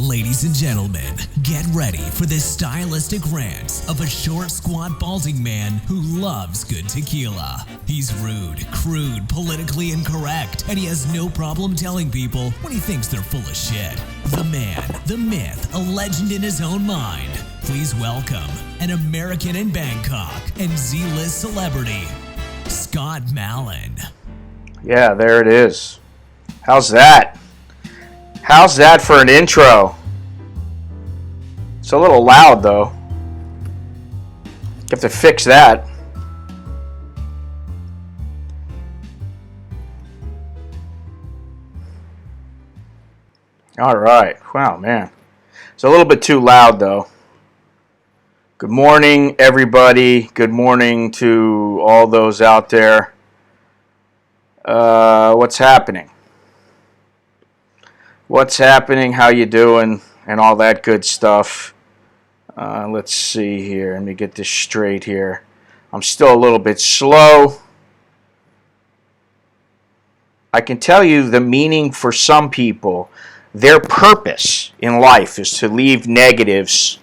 Ladies and gentlemen, get ready for this stylistic rant of a short, squat, balding man who loves good tequila. He's rude, crude, politically incorrect, and he has no problem telling people when he thinks they're full of shit. The man, the myth, a legend in his own mind. Please welcome an American in Bangkok and Z-list celebrity, Scott Mallon. Yeah, there it is. How's that? How's that for an intro? It's a little loud though. You have to fix that. All right. Wow, man. It's a little bit too loud though. Good morning, everybody. Good morning to all those out there. What's happening? What's happening? How you doing? And all that good stuff. Let's see here. Let me get this straight here. I'm still a little bit slow. I can tell you the meaning for some people, their purpose in life is to leave negatives.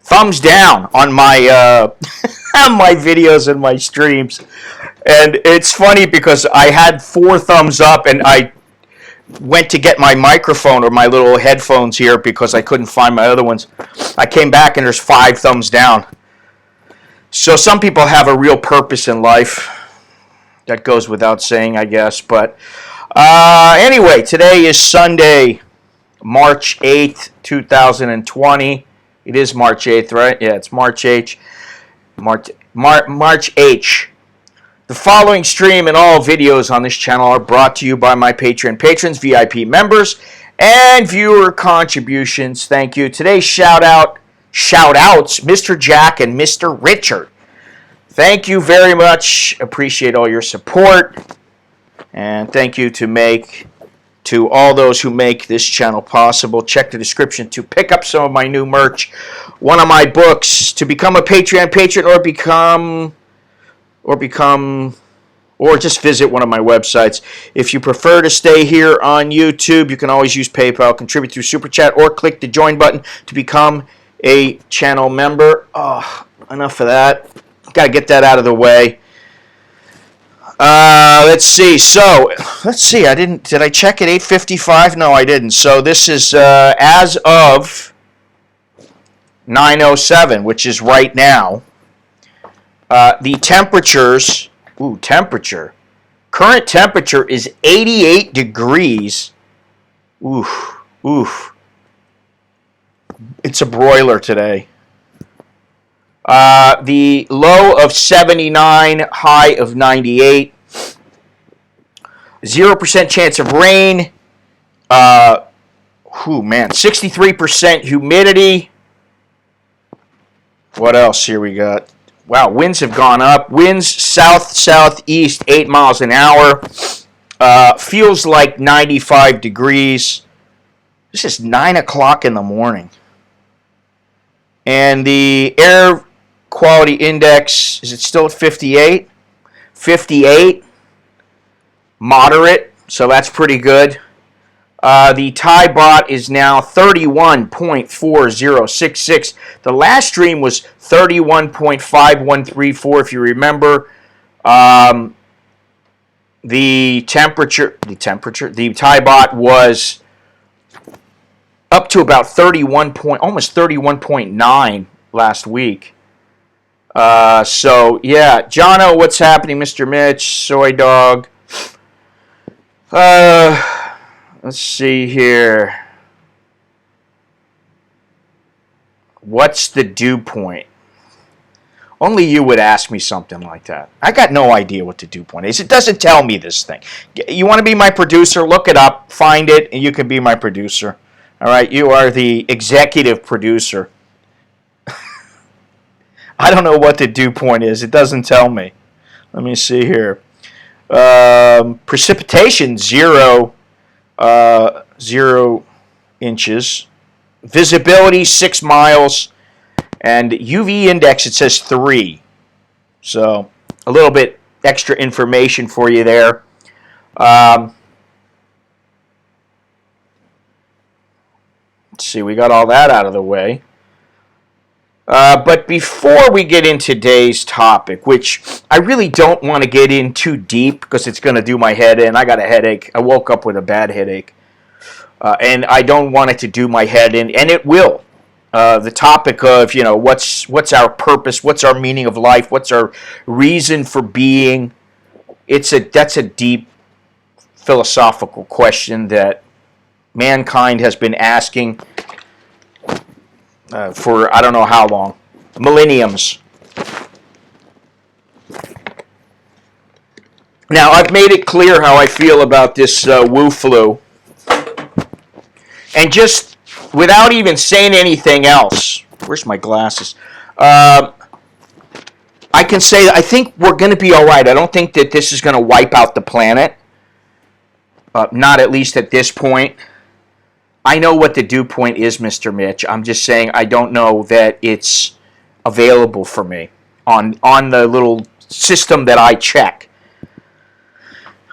Thumbs down on my on my videos and my streams. And it's funny because I had 4 thumbs up and I went to get my microphone or my little headphones here because I couldn't find my other ones. I came back and there's 5 thumbs down. So some people have a real purpose in life. That goes without saying, I guess. But anyway, today is Sunday, March 8th, 2020. It is March 8th, right? Yeah, it's March 8th. March 8th. The following stream and all videos on this channel are brought to you by my Patreon patrons, VIP members, and viewer contributions. Thank you. Today's shout-outs, Mr. Jack and Mr. Richard. Thank you very much. Appreciate all your support. And thank you to all those who make this channel possible. Check the description to pick up some of my new merch, one of my books, to become a Patreon patron or just visit one of my websites. If you prefer to stay here on YouTube, you can always use PayPal, contribute through Super Chat, or click the join button to become a channel member. Oh, enough of that. Got to get that out of the way. Let's see. Did I check at 8:55? No, I didn't. So this is as of 9:07, which is right now. The temperatures, current temperature is 88 degrees. Oof. It's a broiler today. The low of 79, high of 98. 0% chance of rain. 63% humidity. What else here we got? Wow, winds have gone up. Winds south-southeast, 8 miles an hour. Feels like 95 degrees. This is 9 o'clock in the morning. And the air quality index, is it still at 58? 58. Moderate, so that's pretty good. The Thai baht is now 31.4066. The last stream was 31.5134, if you remember. The Thai baht was up to about almost 31.9 last week. So yeah, Jono, what's happening, Mr. Mitch, Soy Dog? Let's see here. What's the dew point? Only you would ask me something like that. I got no idea what the dew point is. It doesn't tell me this thing. You want to be my producer? Look it up, find it, and you can be my producer. All right, you are the executive producer. I don't know what the dew point is. It doesn't tell me. Let me see here. Precipitation, 0 inches. Visibility, 6 miles. And UV index, it says 3. So a little bit extra information for you there. Let's see, we got all that out of the way. But before we get into today's topic, which I really don't want to get in too deep because it's going to do my head in. I got a headache. I woke up with a bad headache. And I don't want it to do my head in, and it will. The topic of, what's our purpose, what's our meaning of life, what's our reason for being. That's a deep philosophical question that mankind has been asking for I don't know how long, millenniums. Now, I've made it clear how I feel about this Wu flu. And just without even saying anything else, where's my glasses? I can say I think we're going to be all right. I don't think that this is going to wipe out the planet. Not at least at this point. I know what the dew point is, Mr. Mitch. I'm just saying I don't know that it's available for me on the little system that I check.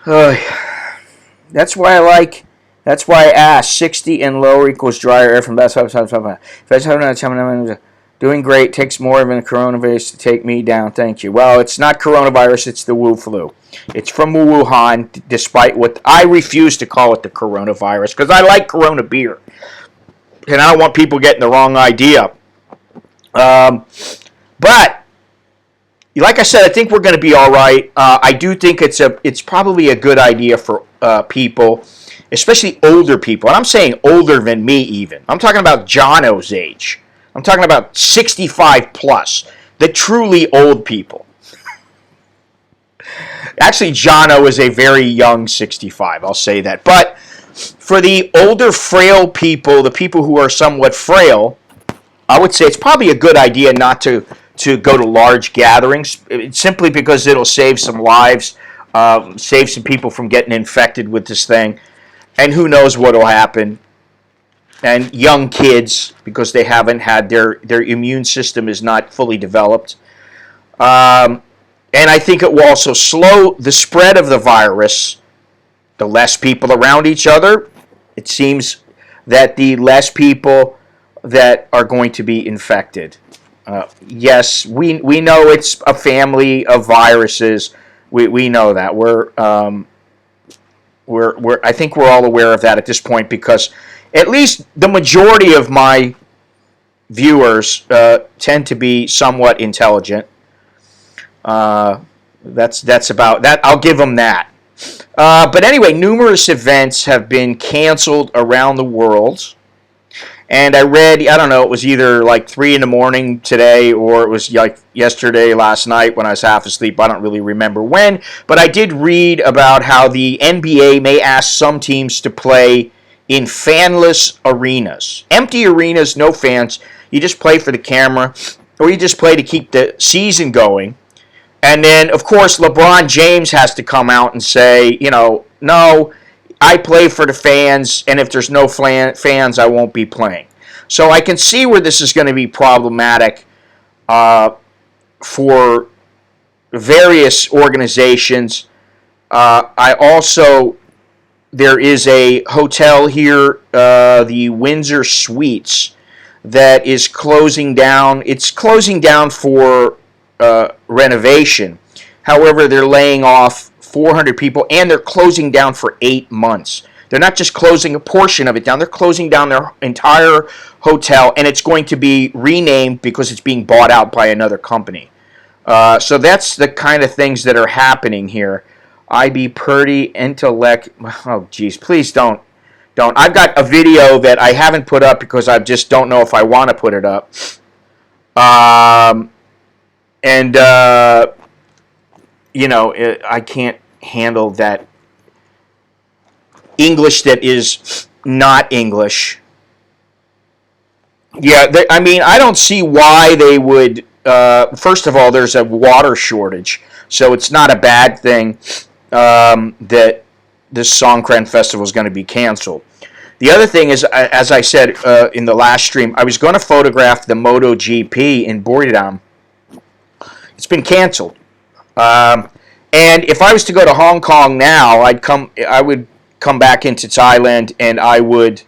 That's why I asked. 60 and lower equals drier air from best. Doing great. Takes more than the coronavirus to take me down. Thank you. Well, it's not coronavirus. It's the Wu flu. It's from Wuhan, despite what I refuse to call it the coronavirus because I like Corona beer. And I don't want people getting the wrong idea. But, like I said, I think we're going to be all right. I do think it's probably a good idea for people, especially older people. And I'm saying older than me even. I'm talking about Jono's age. I'm talking about 65 plus, the truly old people. Actually, Jono is a very young 65, I'll say that. But for the older, frail people, the people who are somewhat frail, I would say it's probably a good idea not to go to large gatherings, simply because it'll save some lives, save some people from getting infected with this thing, and who knows what will happen. And young kids, because they haven't had their immune system is not fully developed. And I think it will also slow the spread of the virus. The less people around each other, it seems that the less people that are going to be infected. Yes, we know it's a family of viruses. We know that. I think we're all aware of that at this point because at least the majority of my viewers tend to be somewhat intelligent. That's about that. I'll give them that. But anyway, numerous events have been canceled around the world. And I read, I don't know, it was either like 3 in the morning today or it was like yesterday, last night when I was half asleep. I don't really remember when. But I did read about how the NBA may ask some teams to play in fanless arenas. Empty arenas, no fans. You just play for the camera or you just play to keep the season going. And then, of course, LeBron James has to come out and say, no, I play for the fans, and if there's no fans, I won't be playing. So I can see where this is going to be problematic for various organizations. There is a hotel here, the Windsor Suites, that is closing down. It's closing down for renovation. However, they're laying off 400 people, and they're closing down for 8 months. They're not just closing a portion of it down, they're closing down their entire hotel, and it's going to be renamed because it's being bought out by another company. So that's the kind of things that are happening here. I be pretty intellect. Oh, geez, please don't. I've got a video that I haven't put up because I just don't know if I want to put it up. I can't handle that English that is not English. Yeah, I don't see why they would. First of all, there's a water shortage, so it's not a bad thing that this Songkran Festival is going to be canceled. The other thing is, as I said in the last stream, I was going to photograph the MotoGP in Buriram. It's been canceled. And if I was to go to Hong Kong now, I would come back into Thailand and I would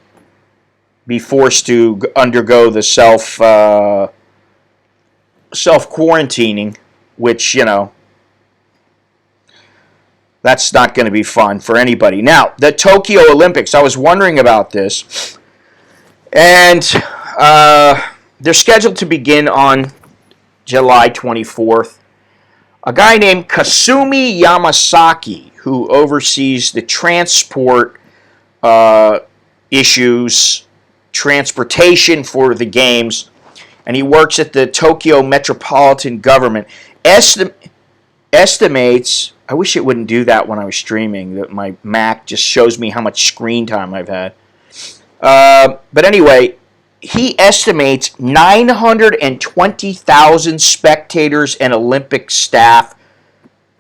be forced to undergo the self-quarantining, which, that's not going to be fun for anybody. Now, the Tokyo Olympics, I was wondering about this, and they're scheduled to begin on July 24th. A guy named Kasumi Yamasaki, who oversees the transport issues, transportation for the games, and he works at the Tokyo Metropolitan Government, estimates, I wish it wouldn't do that when I was streaming, that my Mac just shows me how much screen time I've had. But anyway, he estimates 920,000 spectators and Olympic staff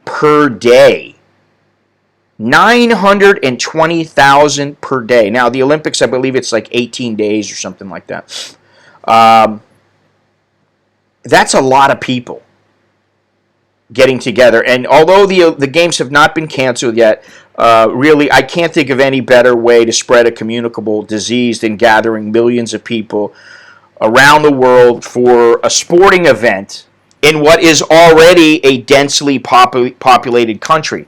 per day. 920,000 per day. Now, the Olympics, I believe it's like 18 days or something like that. That's a lot of people getting together. And although the games have not been canceled yet, really, I can't think of any better way to spread a communicable disease than gathering millions of people around the world for a sporting event in what is already a densely populated country.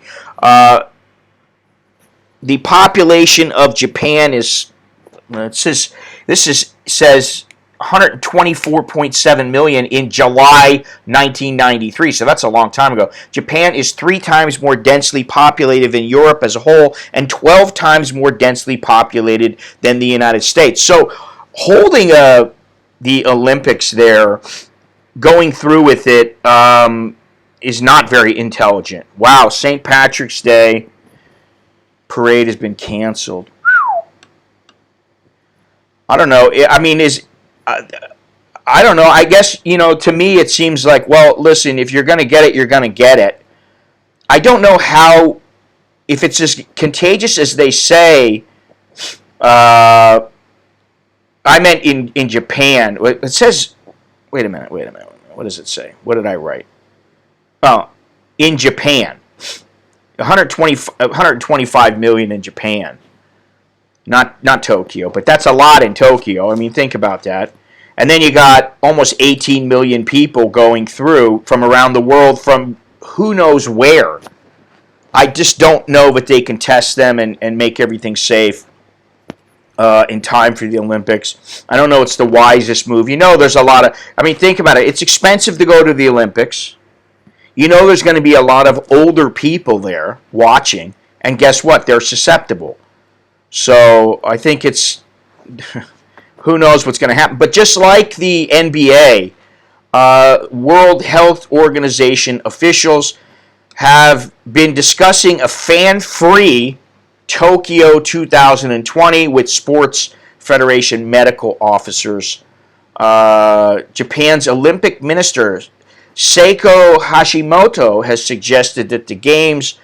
The population of Japan is, says 124.7 million in July 1993, so that's a long time ago. Japan is 3 times more densely populated than Europe as a whole and 12 times more densely populated than the United States. So holding the Olympics there, going through with it, is not very intelligent. Wow, St. Patrick's Day parade has been canceled. I don't know. I mean, I don't know. I guess, to me it seems like, well, listen, if you're going to get it, you're going to get it. I don't know how, if it's as contagious as they say. I meant in Japan. It says, wait a minute. What does it say? What did I write? Oh, in Japan. 125 million in Japan. Not Tokyo, but that's a lot in Tokyo. I mean, think about that. And then you got almost 18 million people going through from around the world from who knows where. I just don't know that they can test them and make everything safe in time for the Olympics. I don't know it's the wisest move. There's a lot of... I mean, think about it. It's expensive to go to the Olympics. There's going to be a lot of older people there watching. And guess what? They're susceptible. So I think it's... who knows what's going to happen. But just like the NBA, World Health Organization officials have been discussing a fan-free Tokyo 2020 with Sports Federation medical officers. Japan's Olympic minister, Seiko Hashimoto, has suggested that the games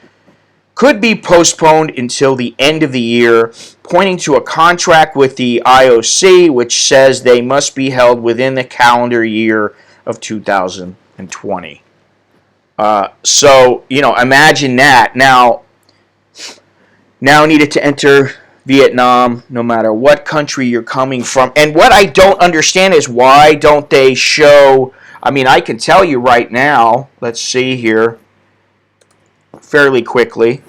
could be postponed until the end of the year, pointing to a contract with the IOC, which says they must be held within the calendar year of 2020. So, imagine that. Now needed to enter Vietnam, no matter what country you're coming from. And what I don't understand is why don't they show... I mean, I can tell you right now, let's see here, fairly quickly.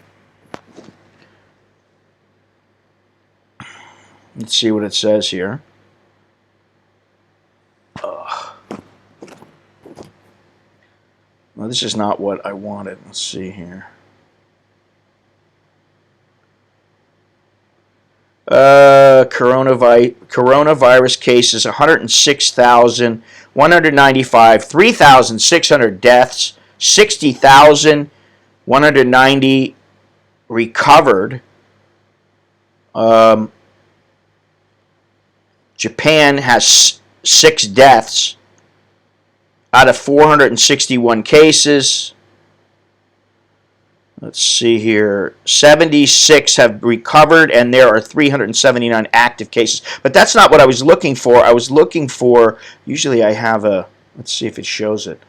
Let's see what it says here. Well, this is not what I wanted. Let's see here. Coronavirus cases, 106,195, 3,600 deaths, 60,190 recovered. Japan has 6 deaths out of 461 cases. Let's see here. 76 have recovered, and there are 379 active cases. But that's not what I was looking for. I was looking for... Usually I have a... Let's see if it shows it.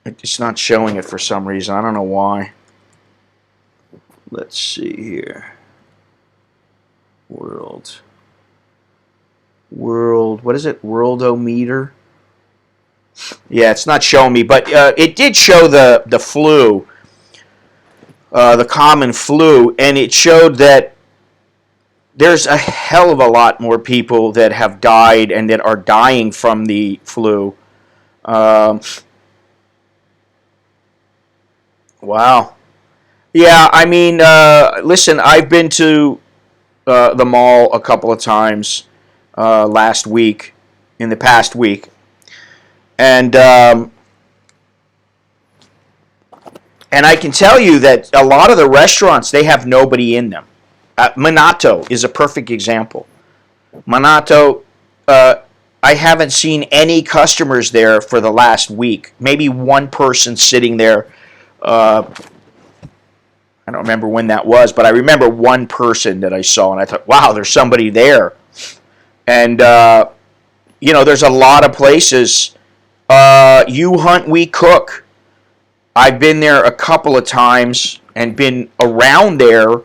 It's not showing it for some reason. I don't know why. Let's see here. World. What is it? Worldometer? Yeah, it's not showing me, but it did show the flu, the common flu, and it showed that there's a hell of a lot more people that have died and that are dying from the flu. Um, wow. Yeah, I mean, listen, I've been to the mall a couple of times last week, in the past week, and and I can tell you that a lot of the restaurants, they have nobody in them. Minato is a perfect example. Minato, I haven't seen any customers there for the last week. Maybe one person sitting there. I don't remember when that was, but I remember one person that I saw, and I thought, wow, there's somebody there. And, there's a lot of places. You Hunt, We Cook. I've been there a couple of times and been around there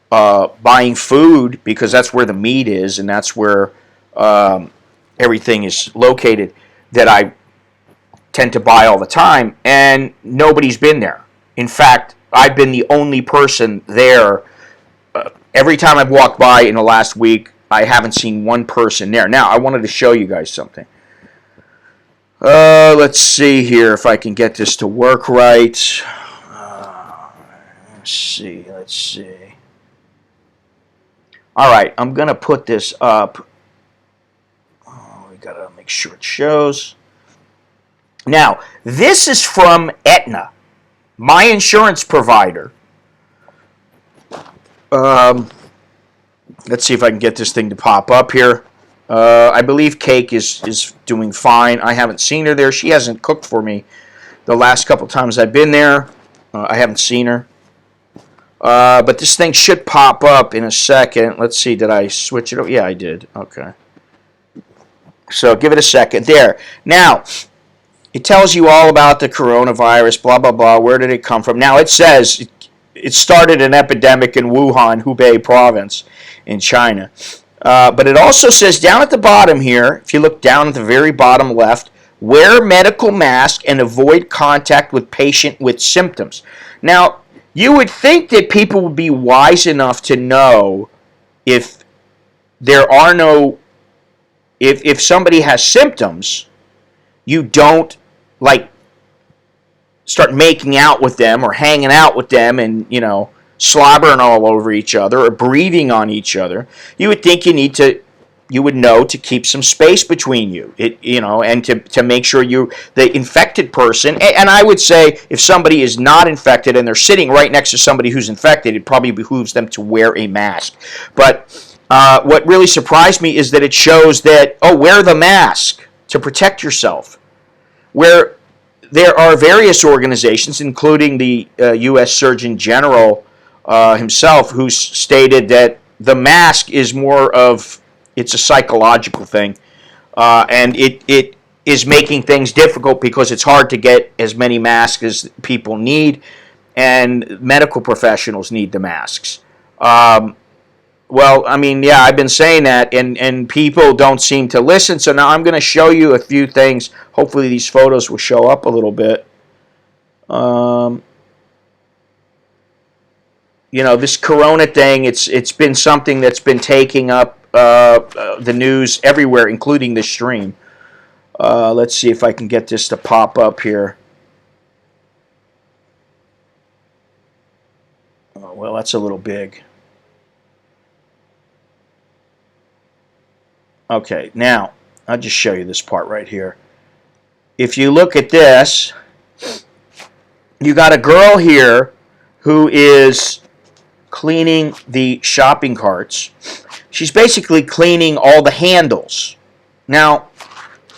buying food because that's where the meat is and that's where everything is located that I tend to buy all the time, and nobody's been there. In fact, I've been the only person there. Every time I've walked by in the last week, I haven't seen one person there. Now, I wanted to show you guys something. Let's see here if I can get this to work right. Let's see. All right, I'm going to put this up. Oh, we got to make sure it shows. Now, this is from Aetna, my insurance provider. Let's see if I can get this thing to pop up here. I believe Cake is doing fine. I haven't seen her there. She hasn't cooked for me the last couple times I've been there. I haven't seen her. But this thing should pop up in a second. Let's see, did I switch it over? Yeah, I did. Okay. So give it a second. There. Now, it tells you all about the coronavirus, blah, blah, blah. Where did it come from? Now, it says it started an epidemic in Wuhan, Hubei province in China. But it also says down at the bottom here, if you look down at the very bottom left, wear medical mask and avoid contact with patient with symptoms. Now, you would think that people would be wise enough to know if there are no, if somebody has symptoms, you don't start making out with them or hanging out with them and, slobbering all over each other or breathing on each other. You would think you would know to keep some space between you, and to make sure the infected person, and I would say if somebody is not infected and they're sitting right next to somebody who's infected, it probably behooves them to wear a mask. But what really surprised me is that it shows that, wear the mask to protect yourself. Where there are various organizations, including the U.S. Surgeon General himself, who stated that the mask is it's a psychological thing, and it is making things difficult because it's hard to get as many masks as people need, and medical professionals need the masks. Well, I mean, yeah, I've been saying that, and people don't seem to listen, so now I'm going to show you a few things. Hopefully these photos will show up a little bit. This corona thing, it's been something that's been taking up the news everywhere, including this stream. Let's see if I can get this to pop up here. Oh, well, that's a little big. Okay, now, I'll just show you this part right here. If you look at this, you got a girl here who is cleaning the shopping carts. She's basically cleaning all the handles. Now,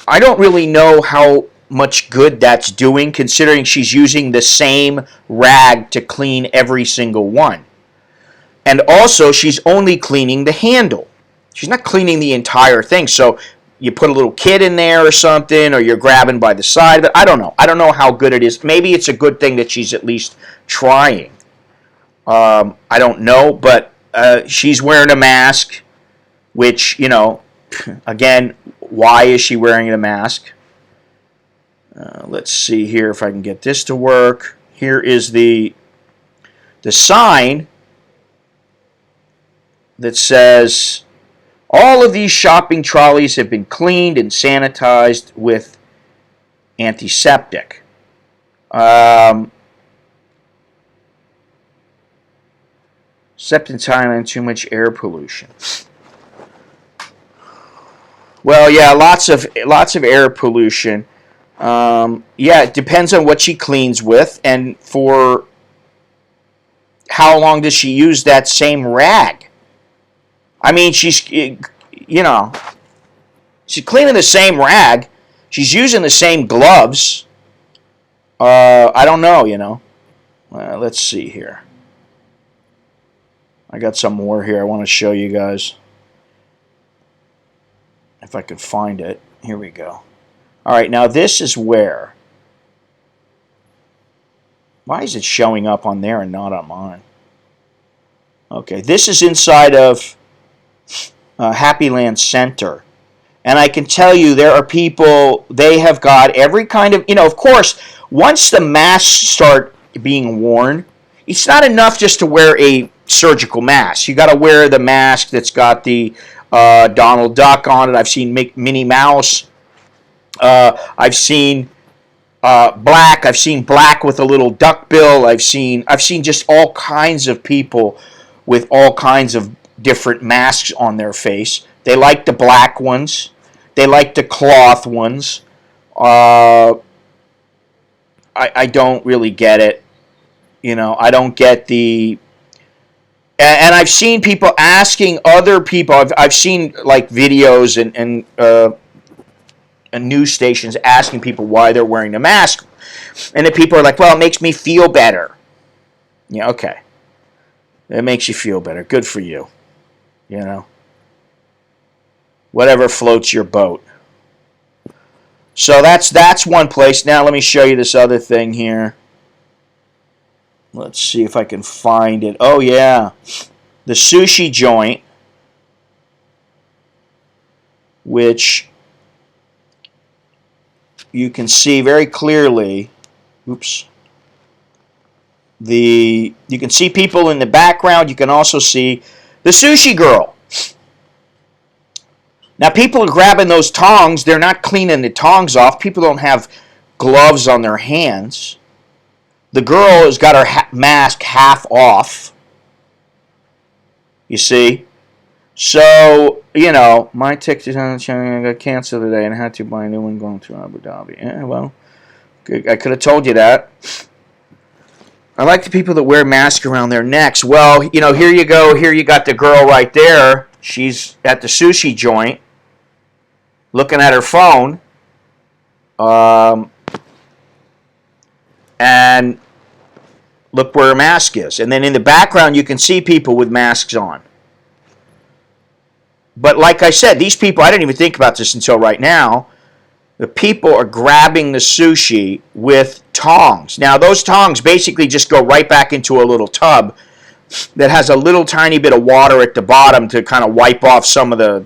I don't really know how much good that's doing, considering she's using the same rag to clean every single one. And also, she's only cleaning the handle. She's not cleaning the entire thing. So you put a little kid in there or something, or you're grabbing by the side of it. I don't know. I don't know how good it is. Maybe it's a good thing that she's at least trying. I don't know, but she's wearing a mask, which, Again, why is she wearing the mask? Let's see here if I can get this to work. Here is the sign that says, all of these shopping trolleys have been cleaned and sanitized with antiseptic. Except in Thailand, too much air pollution. Well, yeah, lots of air pollution. Yeah, it depends on what she cleans with, and for how long does she use that same rag? I mean, she's cleaning the same rag. She's using the same gloves. I don't know, let's see here. I got some more here I want to show you guys. If I could find it. Here we go. All right, now this is where. Why is it showing up on there and not on mine? Okay, this is inside of Happy Land Center. And I can tell you there are people, they have got every kind of, of course, once the masks start being worn, it's not enough just to wear a surgical mask. You got to wear the mask that's got the Donald Duck on it. I've seen Minnie Mouse. I've seen black. I've seen black with a little duck bill. I've seen just all kinds of people with all kinds of different masks on their face. They like the black ones. They like the cloth ones. I don't really get it. I don't get the... And I've seen people asking other people. I've seen like videos and news stations asking people why they're wearing the mask, and the people are like, "Well, it makes me feel better." Yeah, okay. It makes you feel better. Good for you. Whatever floats your boat. So that's one place. Now let me show you this other thing here. Let's see if I can find it. Oh, yeah. The sushi joint, which you can see very clearly. Oops. You can see people in the background. You can also see the sushi girl. Now, people are grabbing those tongs. They're not cleaning the tongs off. People don't have gloves on their hands. The girl has got her mask half off. You see? So, my ticket on China got canceled today and I had to buy a new one going to Abu Dhabi. Yeah, well, I could have told you that. I like the people that wear masks around their necks. Well, here you go. Here you got the girl right there. She's at the sushi joint looking at her phone. And look where her mask is. And then in the background, you can see people with masks on. But like I said, these people, I didn't even think about this until right now. The people are grabbing the sushi with tongs. Now, those tongs basically just go right back into a little tub that has a little tiny bit of water at the bottom to kind of wipe off some of the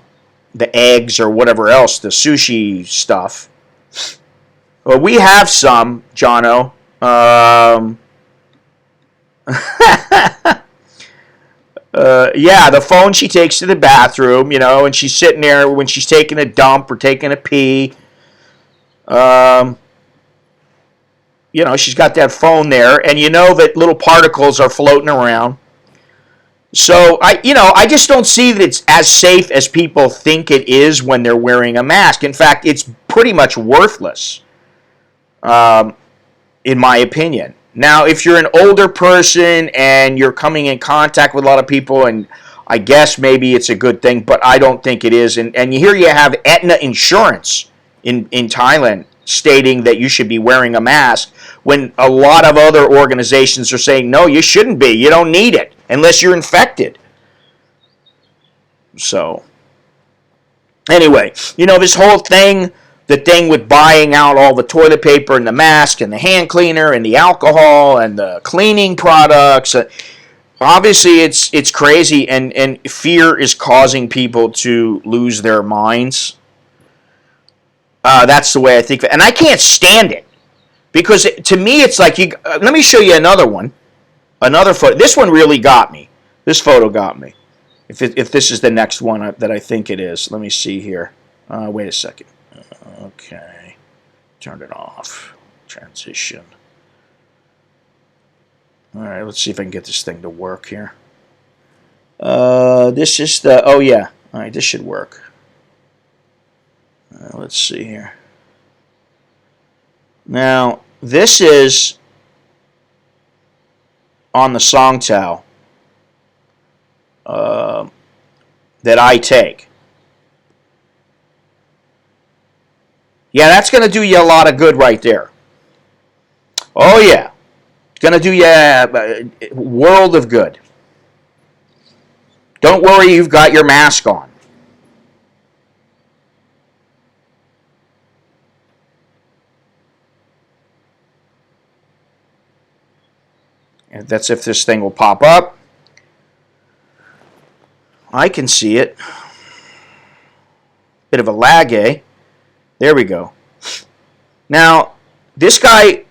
eggs or whatever else, the sushi stuff. Well, we have some, Jono. Yeah, the phone she takes to the bathroom, and she's sitting there when she's taking a dump or taking a pee. She's got that phone there, and that little particles are floating around. So I just don't see that it's as safe as people think it is when they're wearing a mask. In fact, it's pretty much worthless, in my opinion. Now, if you're an older person and you're coming in contact with a lot of people, and I guess maybe it's a good thing, but I don't think it is. And here you have Aetna Insurance in Thailand stating that you should be wearing a mask when a lot of other organizations are saying, no, you shouldn't be. You don't need it unless you're infected. So, anyway, this whole thing, the thing with buying out all the toilet paper and the mask and the hand cleaner and the alcohol and the cleaning products, obviously it's crazy, and fear is causing people to lose their minds. That's the way I think of it. And I can't stand it. Because to me, it's like, let me show you another one. Another photo. This one really got me. This photo got me. If this is the next one that I think it is. Let me see here. Wait a second. Okay. Turn it off. Transition. All right, let's see if I can get this thing to work here. This is the... Oh, yeah. All right, this should work. Let's see here. Now, this is on the Songtao that I take. Yeah, that's going to do you a lot of good right there. Oh, yeah. It's going to do you a world of good. Don't worry, you've got your mask on. And that's if this thing will pop up. I can see it. Bit of a lag, eh? There we go. Now, this guy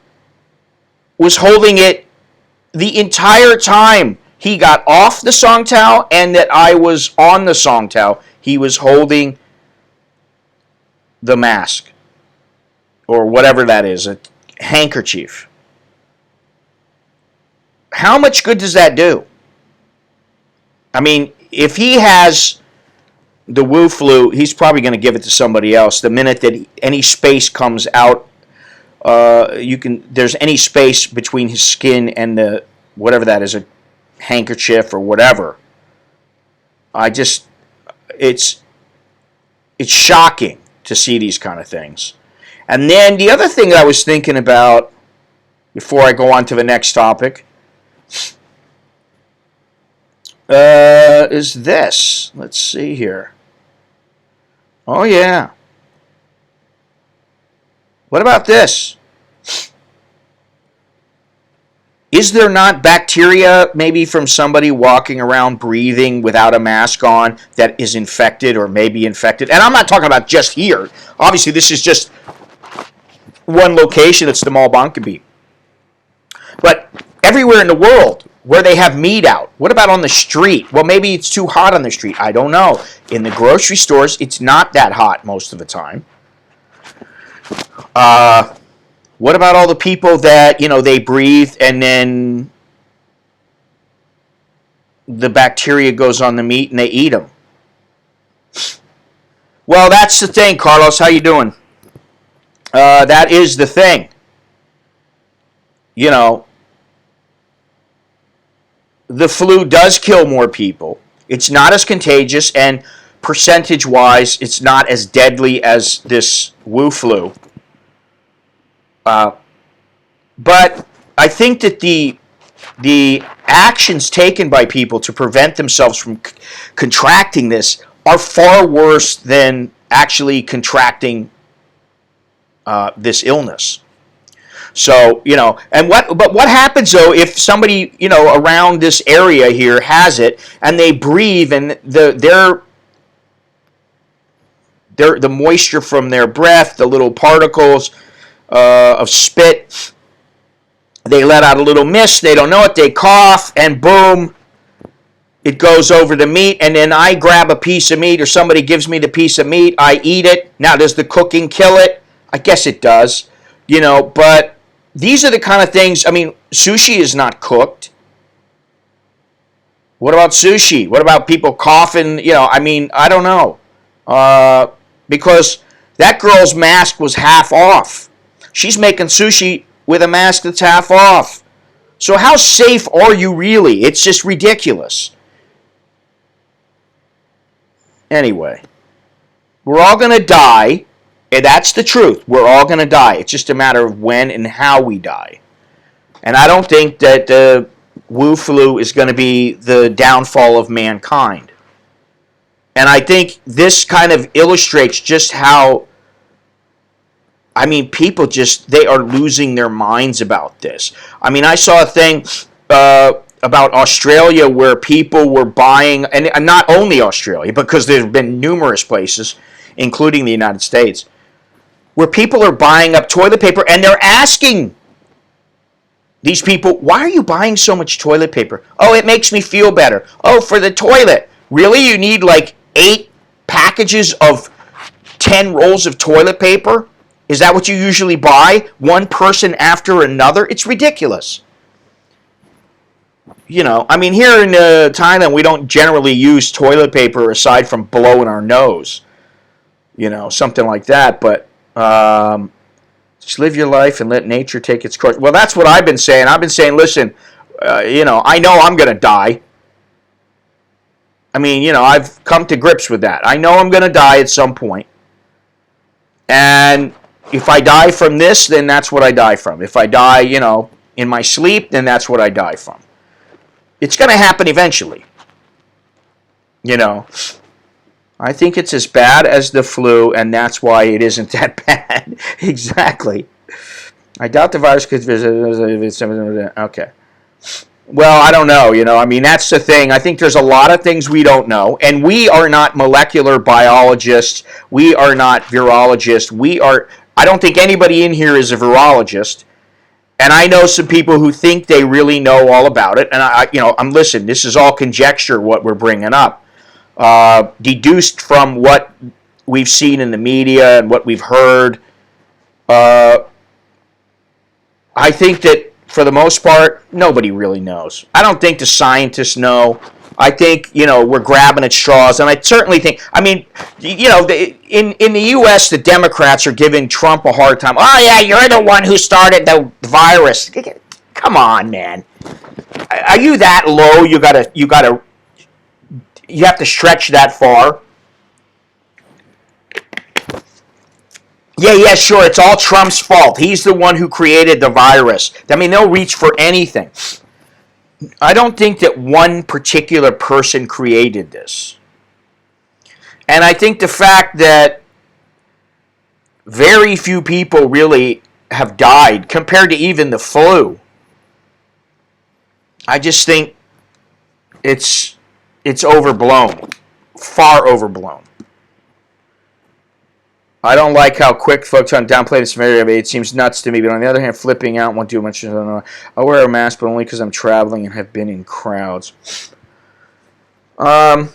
was holding it the entire time he got off the Songtao and that I was on the Songtao. He was holding the mask, or whatever that is, a handkerchief. How much good does that do? I mean, if he has the Wu flu, he's probably going to give it to somebody else. The minute that any space comes out, there's any space between his skin and the whatever that is, a handkerchief or whatever. It's shocking to see these kind of things. And then the other thing that I was thinking about before I go on to the next topic is this. Let's see here. Oh, yeah. What about this? Is there not bacteria maybe from somebody walking around breathing without a mask on that is infected or maybe infected? And I'm not talking about just here. Obviously, this is just one location. It's the Mall Bankaby. But everywhere in the world where they have meat out. What about on the street? Well, maybe it's too hot on the street. I don't know. In the grocery stores, it's not that hot most of the time. What about all the people that, they breathe and then the bacteria goes on the meat and they eat them? Well, that's the thing, Carlos. How you doing? That is the thing. The flu does kill more people. It's not as contagious, and percentage-wise, it's not as deadly as this Wu flu. But I think that the actions taken by people to prevent themselves from contracting this are far worse than actually contracting this illness. So, but what happens though if somebody, around this area here has it and they breathe and the moisture from their breath, the little particles of spit, they let out a little mist, they don't know it, they cough, and boom, it goes over the meat, and then I grab a piece of meat or somebody gives me the piece of meat, I eat it. Now, does the cooking kill it? I guess it does, but these are the kind of things, sushi is not cooked. What about sushi? What about people coughing? I don't know. Because that girl's mask was half off. She's making sushi with a mask that's half off. So how safe are you really? It's just ridiculous. Anyway, we're all going to die. And that's the truth. We're all going to die. It's just a matter of when and how we die. And I don't think that the Wu flu is going to be the downfall of mankind. And I think this kind of illustrates just how, people they are losing their minds about this. I saw a thing, about Australia where people were buying, and not only Australia, because there have been numerous places, including the United States, where people are buying up toilet paper and they're asking these people, why are you buying so much toilet paper? Oh, it makes me feel better. Oh, for the toilet. Really? You need like 8 packages of 10 rolls of toilet paper? Is that what you usually buy? One person after another? It's ridiculous. You know, I mean, here in Thailand, we don't generally use toilet paper aside from blowing our nose. You know, something like that. But just live your life and let nature take its course. Well, that's what I've been saying. I've been saying, listen, you know I'm going to die. I mean, you know, I've come to grips with that. I know I'm going to die at some point. And if I die from this, then that's what I die from. If I die, you know, in my sleep, then that's what I die from. It's going to happen eventually. You know, I think it's as bad as the flu, and that's why it isn't that bad. Exactly. I doubt the virus could visit. Okay. Well, I don't know. You know, I mean, that's the thing. I think there's a lot of things we don't know, and we are not molecular biologists. We are not virologists. I don't think anybody in here is a virologist. And I know some people who think they really know all about it. And listen, this is all conjecture what we're bringing up. Deduced from what we've seen in the media and what we've heard. I think that for the most part, nobody really knows. I don't think the scientists know. I think, you know, we're grabbing at straws. And I certainly think, I mean, you know, in the U.S., the Democrats are giving Trump a hard time. Oh, yeah, you're the one who started the virus. Come on, man. Are you that low? You have to stretch that far? Yeah, sure. It's all Trump's fault. He's the one who created the virus. I mean, they'll reach for anything. I don't think that one particular person created this. And I think the fact that very few people really have died compared to even the flu, I just think it's overblown. Far overblown. I don't like how quick folks on downplay the severity of it. It seems nuts to me, but on the other hand, flipping out won't do much. I wear a mask, but only because I'm traveling and have been in crowds. I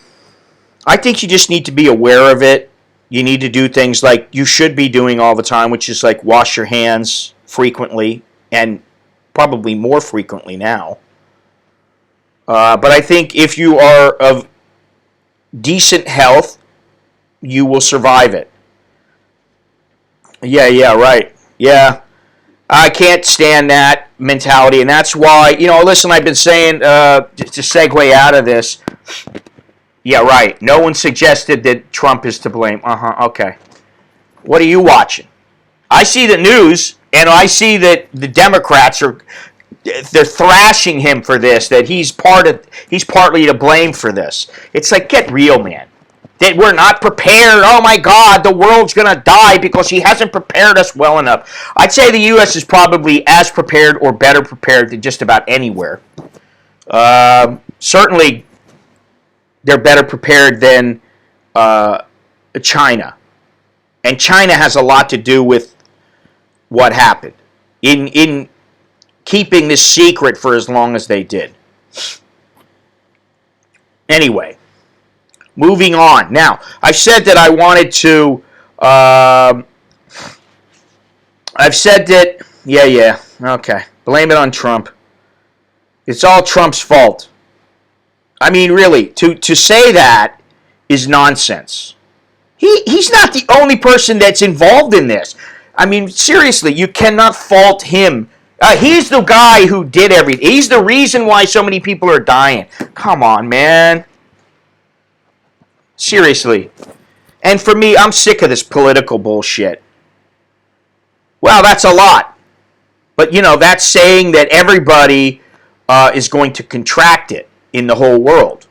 think you just need to be aware of it. You need to do things like you should be doing all the time, which is like wash your hands frequently, and probably more frequently now. But I think if you are of decent health, you will survive it. Yeah, right. Yeah. I can't stand that mentality, and that's why, you know, listen, I've been saying, to segue out of this, yeah, right, no one suggested that Trump is to blame. Okay. What are you watching? I see the news, and I see that the Democrats they're thrashing him for this, that he's partly to blame for this. It's like, get real, man. That we're not prepared. Oh my God, the world's going to die because he hasn't prepared us well enough. I'd say the U.S. is probably as prepared or better prepared than just about anywhere. Certainly, they're better prepared than China. And China has a lot to do with what happened in keeping this secret for as long as they did. Anyway. Moving on. Now, I said that I wanted to, I've said that, yeah, okay. Blame it on Trump. It's all Trump's fault. I mean, really, to say that is nonsense. He's not the only person that's involved in this. I mean, seriously, you cannot fault him. He's the guy who did everything. He's the reason why so many people are dying. Come on, man. Seriously. And for me, I'm sick of this political bullshit. Well, that's a lot. But, you know, that's saying that everybody is going to contract it in the whole world.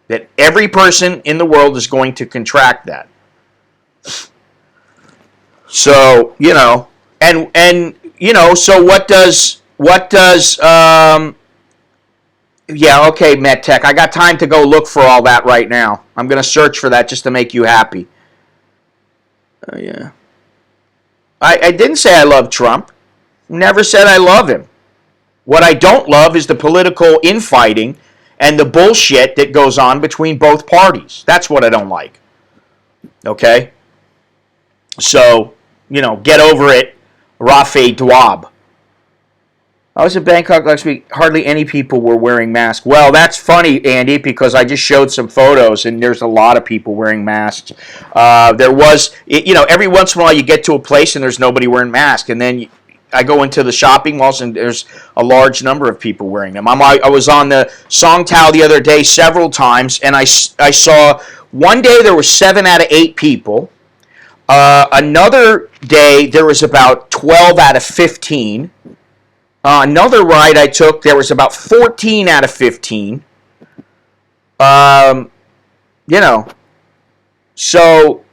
That every person in the world is going to contract that. So, you know, and you know, so what does Yeah, okay, MedTech. I got time to go look for all that right now. I'm going to search for that just to make you happy. Yeah. I didn't say I love Trump. Never said I love him. What I don't love is the political infighting and the bullshit that goes on between both parties. That's what I don't like. Okay? So, get over it, Rafe Dwab. I was in Bangkok last week. Hardly any people were wearing masks. Well, that's funny, Andy, because I just showed some photos, and there's a lot of people wearing masks. There was, every once in a while you get to a place and there's nobody wearing masks, and then I go into the shopping malls and there's a large number of people wearing them. I was on the Songtao the other day several times, and I saw one day there were 7 out of 8 people. Another day there was about 12 out of 15. Another ride I took, there was about 14 out of 15. So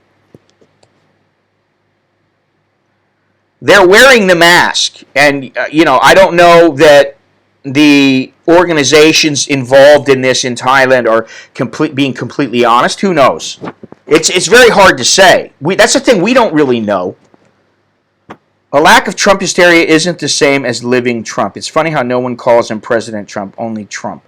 they're wearing the mask. And, I don't know that the organizations involved in this in Thailand are being completely honest. Who knows? It's very hard to say. That's the thing, we don't really know. A lack of Trump hysteria isn't the same as living Trump. It's funny how no one calls him President Trump, only Trump.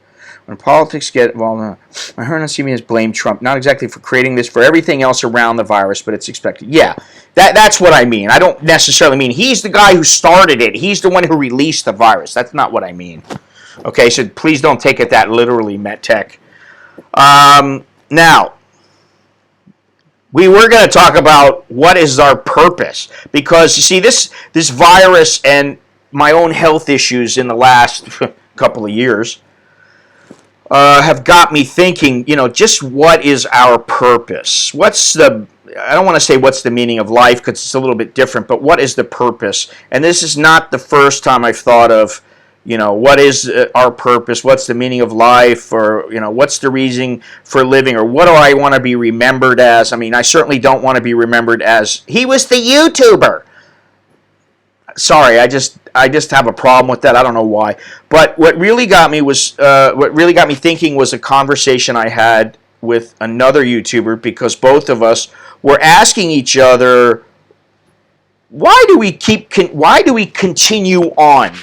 When politics get involved, I heard on CBS blame Trump, not exactly for creating this, for everything else around the virus, but it's expected. Yeah, that's what I mean. I don't necessarily mean he's the guy who started it. He's the one who released the virus. That's not what I mean. Okay, so please don't take it that literally, MetTech. Now, we were going to talk about what is our purpose, because you see this virus and my own health issues in the last couple of years have got me thinking, just what is our purpose? I don't want to say what's the meaning of life, because it's a little bit different, but what is the purpose? And this is not the first time I've thought of, what is our purpose? What's the meaning of life? Or, what's the reason for living? Or what do I want to be remembered as? I mean, I certainly don't want to be remembered as, he was the YouTuber. Sorry, I just have a problem with that. I don't know why. But what really got me thinking was a conversation I had with another YouTuber, because both of us were asking each other, why do we continue on?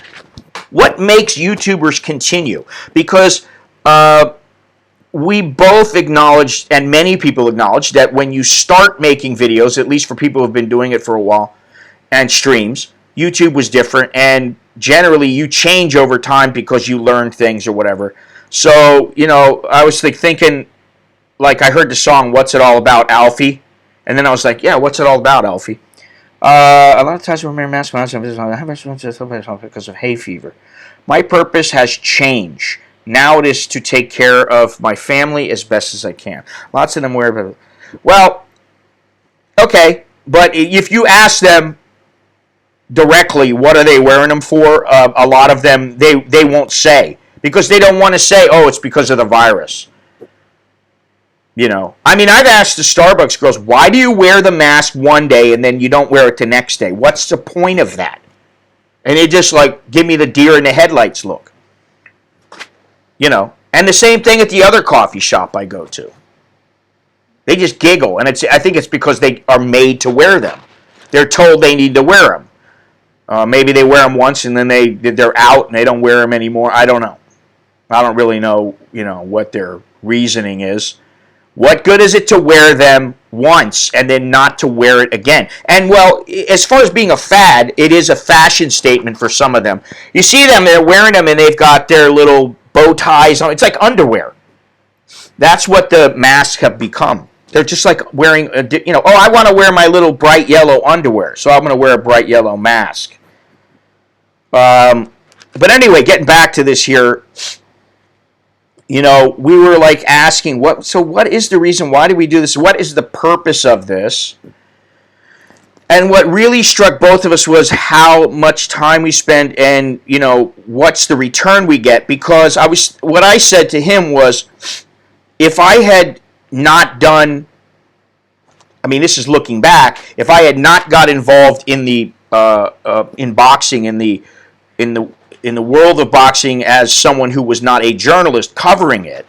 What makes YouTubers continue? Because we both acknowledge, and many people acknowledge, that when you start making videos, at least for people who have been doing it for a while, and streams, YouTube was different, and generally you change over time because you learn things or whatever. So, I was thinking, like, I heard the song, What's It All About, Alfie? And then I was like, yeah, what's it all about, Alfie? A lot of times we wear masks because of hay fever. My purpose has changed. Now it is to take care of my family as best as I can. Lots of them wear. Well, okay, but if you ask them directly what are they wearing them for, a lot of them they won't say, because they don't want to say, oh, it's because of the virus. I mean, I've asked the Starbucks girls, why do you wear the mask one day and then you don't wear it the next day? What's the point of that? And they just give me the deer in the headlights look. And the same thing at the other coffee shop I go to. They just giggle, and I think it's because they are made to wear them. They're told they need to wear them. Maybe they wear them once and then they're out and they don't wear them anymore. I don't know. I don't really know, what their reasoning is. What good is it to wear them once and then not to wear it again? And, well, as far as being a fad, it is a fashion statement for some of them. You see them, they're wearing them, and they've got their little bow ties on. It's like underwear. That's what the masks have become. They're just like wearing, I want to wear my little bright yellow underwear, so I'm going to wear a bright yellow mask. But anyway, getting back to this here, we were asking, what is the reason? Why do we do this? What is the purpose of this? And what really struck both of us was how much time we spend and, what's the return we get. Because what I said to him was, if I had not done, this is looking back, if I had not got involved in the in boxing in the in the world of boxing as someone who was not a journalist covering it,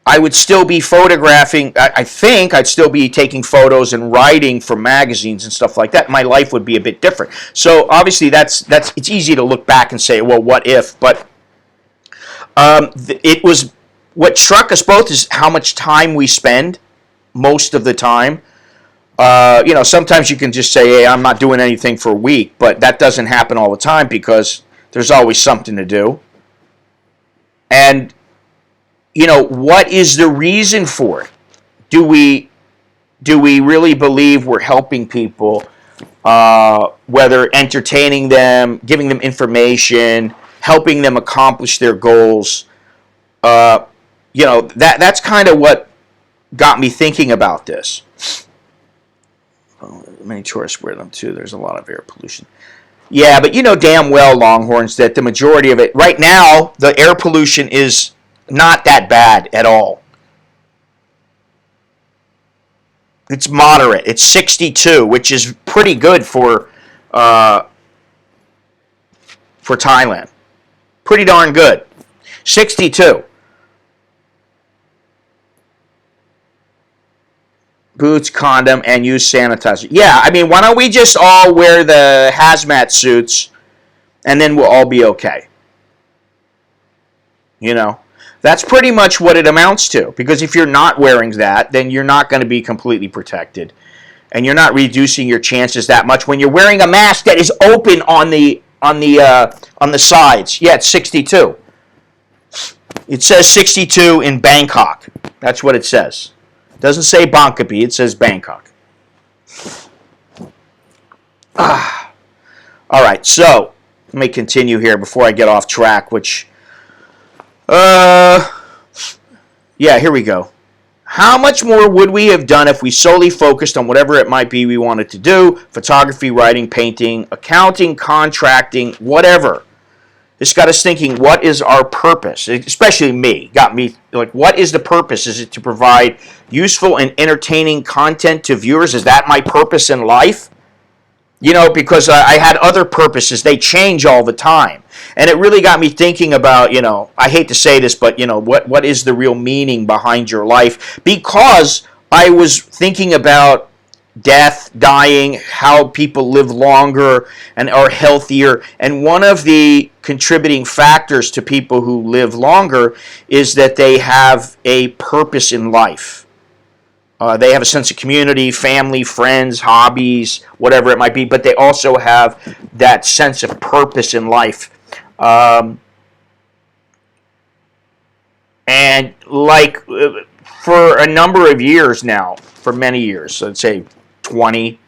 I would still be photographing. I think I'd still be taking photos and writing for magazines and stuff like that. My life would be a bit different. So obviously, it's easy to look back and say, well, what if? But it was what struck us both is how much time we spend most of the time. Sometimes you can just say, hey, I'm not doing anything for a week, but that doesn't happen all the time because there's always something to do. And what is the reason for it? Do we really believe we're helping people, whether entertaining them, giving them information, helping them accomplish their goals? That's kind of what got me thinking about this. Many tourists wear them too. There's a lot of air pollution. Yeah, but you know damn well, Longhorns, that the majority of it, right now, the air pollution is not that bad at all. It's moderate. It's 62, which is pretty good for Thailand. Pretty darn good. 62. Boots, condom, and use sanitizer. Yeah, I mean, why don't we just all wear the hazmat suits and then we'll all be okay? That's pretty much what it amounts to. Because if you're not wearing that, then you're not going to be completely protected. And you're not reducing your chances that much when you're wearing a mask that is open on the sides. Yeah, it's 62. It says 62 in Bangkok. That's what it says. It doesn't say Bangkok, it says Bangkok. All right, so let me continue here before I get off track, which... yeah, here we go. How much more would we have done if we solely focused on whatever it might be we wanted to do? Photography, writing, painting, accounting, contracting, whatever. This got us thinking, what is our purpose? Especially me. Got me like, what is the purpose? Is it to provide useful and entertaining content to viewers? Is that my purpose in life? Because I had other purposes. They change all the time. And it really got me thinking about, I hate to say this, but, what is the real meaning behind your life? Because I was thinking about death, dying, how people live longer and are healthier. And one of the contributing factors to people who live longer is that they have a purpose in life. They have a sense of community, family, friends, hobbies, whatever it might be, but they also have that sense of purpose in life. And like for a number of years now, for many years, let's say 20,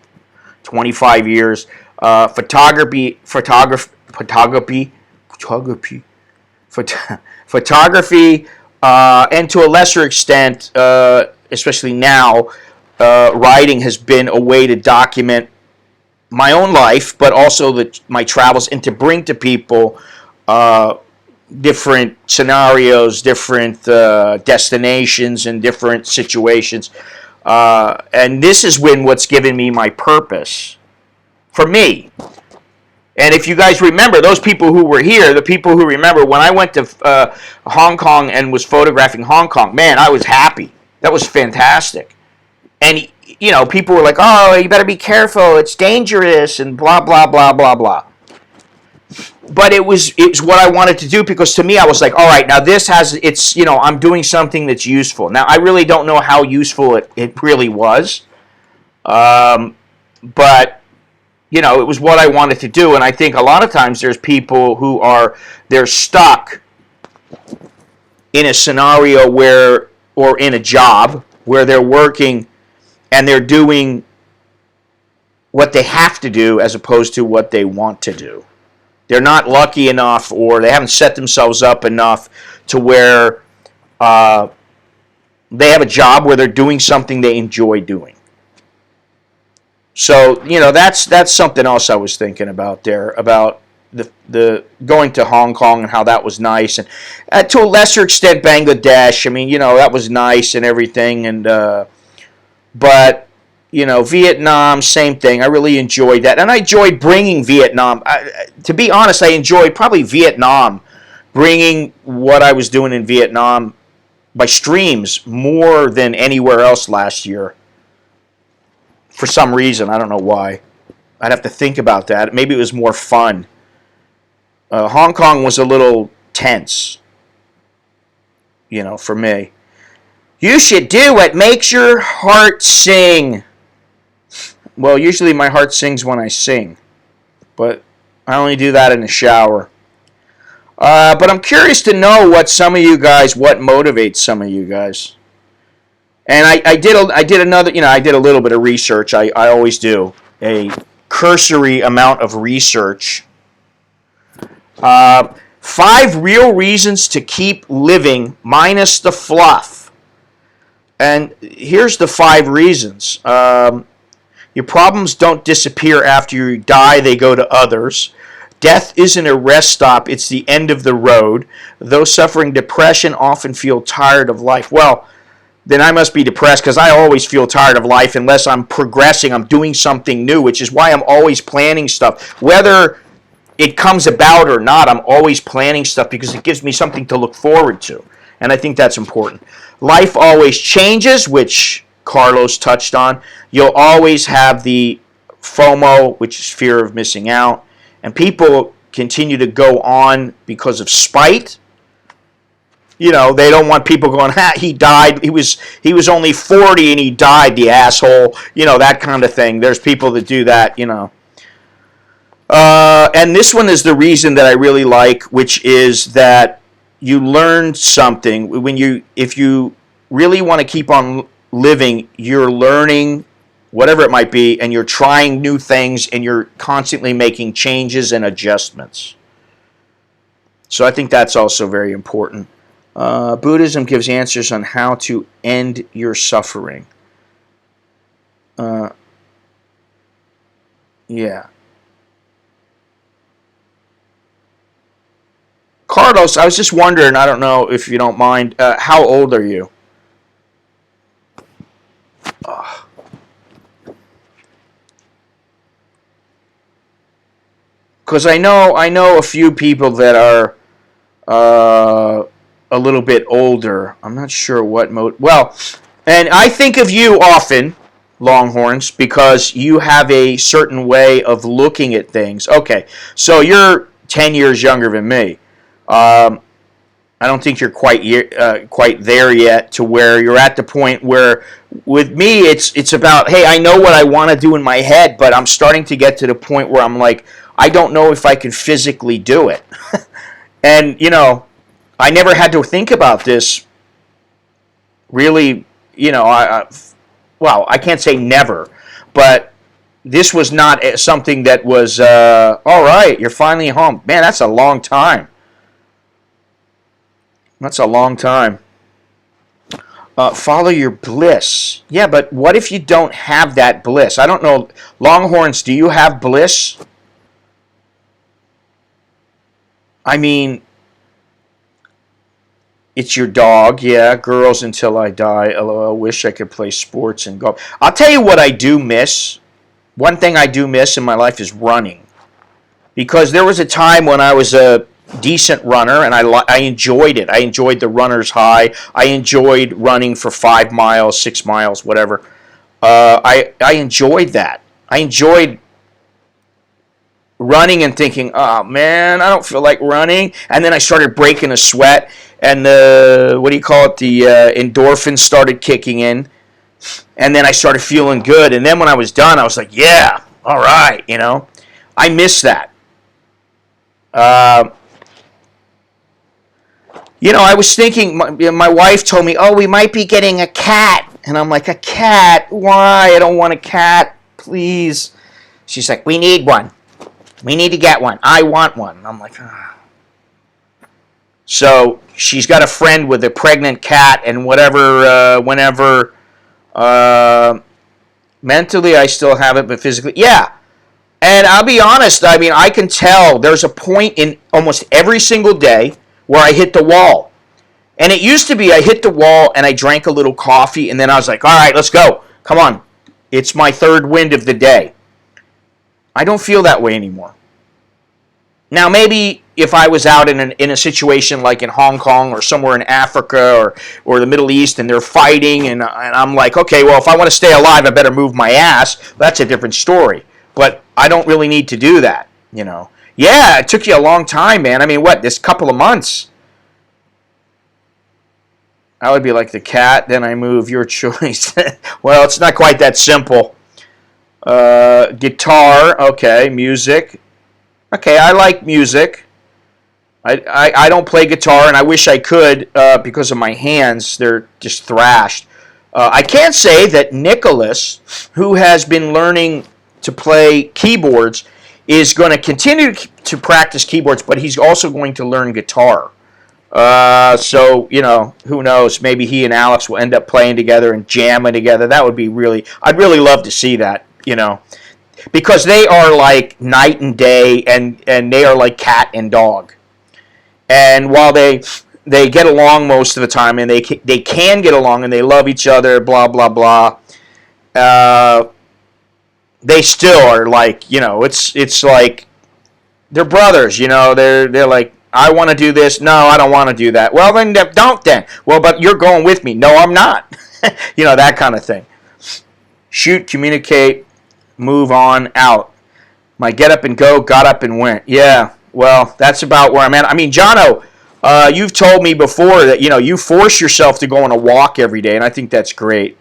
25 years, photography, and to a lesser extent, especially now, writing has been a way to document my own life, but also my travels, and to bring to people different scenarios, different destinations, and different situations. And this is what's given me my purpose for me. And if you guys remember, those people who were here, the people who remember when I went to Hong Kong and was photographing Hong Kong, man, I was happy. That was fantastic. And, people were like, oh, you better be careful, it's dangerous, and blah, blah, blah, blah, blah. But it was what I wanted to do, because to me, I was like, all right, now I'm doing something that's useful. Now, I really don't know how useful it really was. But, it was what I wanted to do. And I think a lot of times there's people who they're stuck in a scenario or in a job where they're working and they're doing what they have to do as opposed to what they want to do. They're not lucky enough, or they haven't set themselves up enough to where they have a job where they're doing something they enjoy doing. So, that's something else I was thinking about there, about the going to Hong Kong and how that was nice, and to a lesser extent Bangladesh. I mean, that was nice and everything, and but Vietnam, same thing. I really enjoyed that. And I enjoyed bringing Vietnam. To be honest, I enjoyed probably Vietnam, bringing what I was doing in Vietnam by streams more than anywhere else last year. For some reason, I don't know why. I'd have to think about that. Maybe it was more fun. Hong Kong was a little tense, for me. You should do what makes your heart sing. Well, usually my heart sings when I sing, but I only do that in the shower. But I'm curious to know what motivates some of you guys. And I did a little bit of research. I always do a cursory amount of research. 5 real reasons to keep living minus the fluff. And here's the 5 reasons. Your problems don't disappear after you die, they go to others. Death isn't a rest stop, it's the end of the road. Those suffering depression often feel tired of life. Well, then I must be depressed because I always feel tired of life unless I'm progressing, I'm doing something new, which is why I'm always planning stuff. Whether it comes about or not, I'm always planning stuff because it gives me something to look forward to. And I think that's important. Life always changes, which Carlos touched on. You'll always have the FOMO, which is fear of missing out. And people continue to go on because of spite. They don't want people going, he died. He was only 40 and he died, the asshole. That kind of thing. There's people that do that, And this one is the reason that I really like, which is that you learn something. If you really want to keep on living, you're learning whatever it might be, and you're trying new things, and you're constantly making changes and adjustments. So I think that's also very important. Buddhism gives answers on how to end your suffering. Yeah. Carlos, I was just wondering, I don't know if you don't mind, how old are you? Because I know a few people that are a little bit older. I'm not sure what mode. Well, and I think of you often, Longhorns, because you have a certain way of looking at things. Okay, so you're 10 years younger than me. I don't think you're quite there yet to where you're at the point where, with me, it's about, hey, I know what I want to do in my head, but I'm starting to get to the point where I'm like, I don't know if I can physically do it. And, I never had to think about this really, I can't say never, but this was not something that was, all right, you're finally home. Man, that's a long time. That's a long time. Follow your bliss. Yeah, but what if you don't have that bliss? I don't know. Longhorns, do you have bliss? I mean, it's your dog. Yeah, girls until I die. LOL, wish I could play sports and golf. I'll tell you what I do miss. One thing I do miss in my life is running. Because there was a time when I was a decent runner, and I enjoyed it. I enjoyed the runner's high. I enjoyed running for 5 miles, 6 miles, whatever. I enjoyed that. I enjoyed running and thinking, oh man, I don't feel like running. And then I started breaking a sweat, and the endorphins started kicking in. And then I started feeling good. And then when I was done, I was like, yeah, all right, I miss that. I was thinking, my wife told me, oh, we might be getting a cat. And I'm like, a cat? Why? I don't want a cat. Please. She's like, we need one. We need to get one. I want one. I'm like, ah. So she's got a friend with a pregnant cat, and whenever, mentally I still have it, but physically, yeah. And I'll be honest, I can tell there's a point in almost every single day where I hit the wall. And it used to be I hit the wall and I drank a little coffee, and then I was like, all right, let's go. Come on. It's my third wind of the day. I don't feel that way anymore. Now, maybe if I was out in a situation like in Hong Kong or somewhere in Africa or the Middle East and they're fighting and I'm like, okay, well, if I want to stay alive, I better move my ass. That's a different story. But I don't really need to do that, you know. Yeah, it took you a long time, man. I mean, what, this couple of months? I would be like the cat, then I move, your choice. Well, it's not quite that simple. Guitar, okay, music. Okay, I like music. I don't play guitar, and I wish I could because of my hands. They're just thrashed. I can say that Nicholas, who has been learning to play keyboards, is going to continue to practice keyboards, but he's also going to learn guitar. So, you know, who knows? Maybe he and Alex will end up playing together and jamming together. That would be really, I'd really love to see that, you know. Because they are like night and day, and they are like cat and dog. And while they get along most of the time, and they can get along, and they love each other, blah blah blah. They still are like, you know, it's like they're brothers. You know, they're like, I want to do this. No, I don't want to do that. Well, then don't then. Well, but you're going with me. No, I'm not. You know, that kind of thing. Shoot, communicate. Move on, out. My get up and go, got up and went. Yeah, well, that's about where I'm at. I mean, Jono, you've told me before that, you know, you force yourself to go on a walk every day, and I think that's great.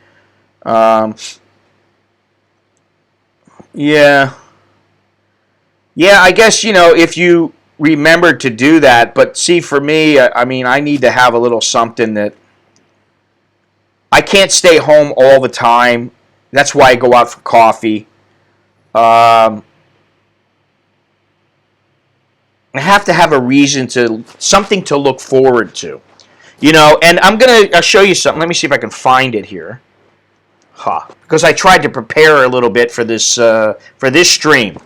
Yeah. Yeah, I guess, you know, if you remember to do that, but see, for me, I mean, I need to have a little something that I can't stay home all the time. That's why I go out for coffee. I have to have a reason something to look forward to, you know. And I'm gonna show you something. Let me see if I can find it here, because I tried to prepare a little bit for this stream.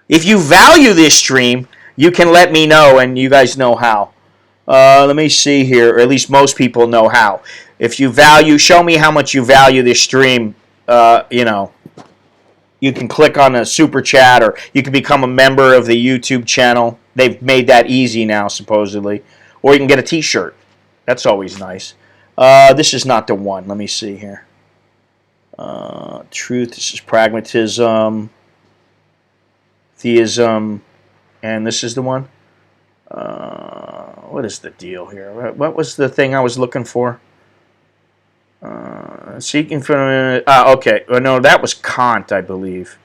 If you value this stream, you can let me know, and you guys know how. Let me see here, or at least most people know how. If you value, show me how much you value this stream. You know, you can click on a super chat, or you can become a member of the YouTube channel. They've made that easy now, supposedly. Or you can get a t-shirt. That's always nice. This is not the one. Let me see here. Truth, this is pragmatism, theism, and this is the one. What is the deal here? What was the thing I was looking for? Seeking for okay. Well, no, that was Kant, I believe.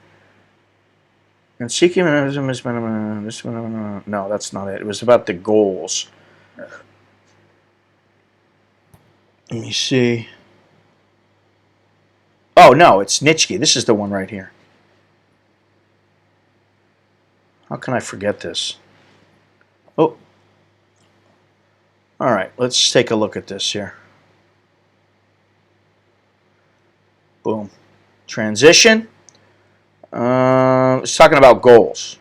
And seeking is no, that's not it. It was about the goals. Let me see. Oh no, it's Nietzsche. This is the one right here. How can I forget this? Oh. All right, let's take a look at this here. Boom. Transition. It's talking about goals.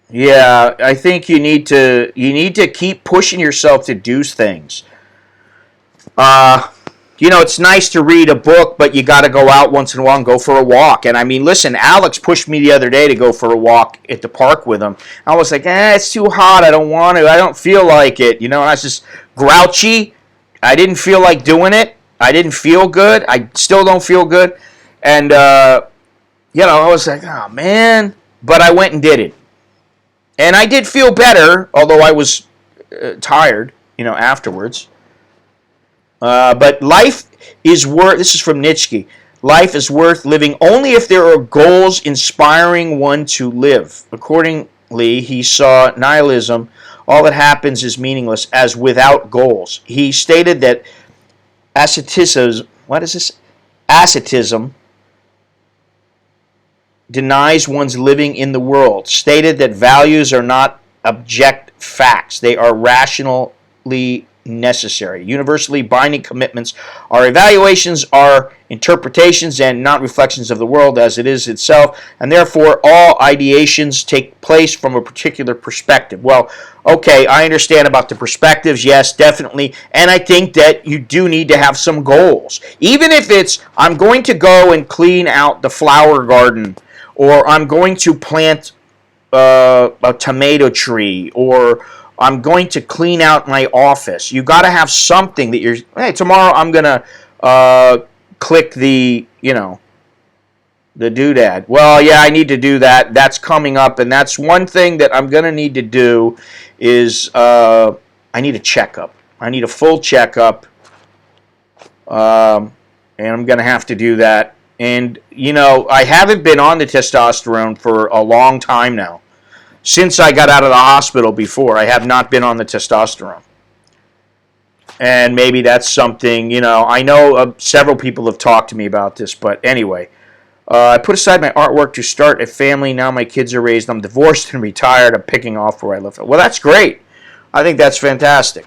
Yeah, I think you need to keep pushing yourself to do things. You know, it's nice to read a book, but you got to go out once in a while and go for a walk. And I mean, listen, Alex pushed me the other day to go for a walk at the park with him. I was like, it's too hot. I don't want to. I don't feel like it. You know, and I was just grouchy. I didn't feel like doing it. I didn't feel good. I still don't feel good. And, you know, I was like, oh, man. But I went and did it. And I did feel better, although I was tired, you know, afterwards. But life is worth, this is from Nietzsche, life is worth living only if there are goals inspiring one to live. Accordingly, he saw nihilism, all that happens is meaningless, as without goals. He stated that asceticism, what is this? Asceticism denies one's living in the world, stated that values are not object facts. They are rationally necessary. Universally binding commitments are evaluations, are interpretations, and not reflections of the world as it is itself, and therefore all ideations take place from a particular perspective. Well, okay, I understand about the perspectives, yes, definitely, and I think that you do need to have some goals. Even if it's, I'm going to go and clean out the flower garden, or I'm going to plant a tomato tree, or I'm going to clean out my office. You got to have something that you're, hey, tomorrow I'm going to click the, the doodad. Well, yeah, I need to do that. That's coming up, and that's one thing that I'm going to need to do is I need a checkup. I need a full checkup, and I'm going to have to do that. And, I haven't been on the testosterone for a long time now. Since I got out of the hospital before, I have not been on the testosterone. And maybe that's something, I know several people have talked to me about this, but anyway. I put aside my artwork to start a family. Now my kids are raised. I'm divorced and retired. I'm picking off where I left. Well, that's great. I think that's fantastic.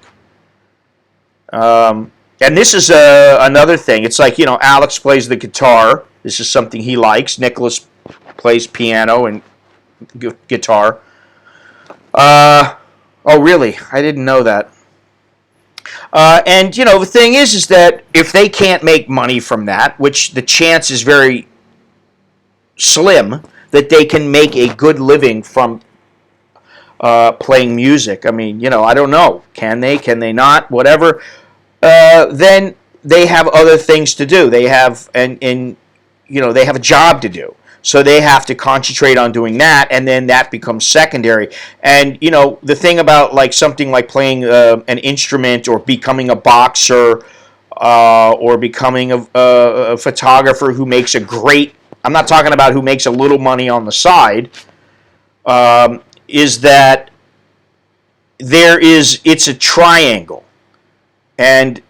And this is another thing. It's like, Alex plays the guitar. This is something he likes. Nicholas plays piano and guitar. Oh, really? I didn't know that. And, the thing is that if they can't make money from that, which the chance is very slim that they can make a good living from playing music. I mean, I don't know. Can they not? Whatever. Then they have other things to do. They have they have a job to do. So they have to concentrate on doing that, and then that becomes secondary. And, the thing about like something like playing an instrument or becoming a boxer or becoming a photographer who makes a great, I'm not talking about who makes a little money on the side, is that it's a triangle. And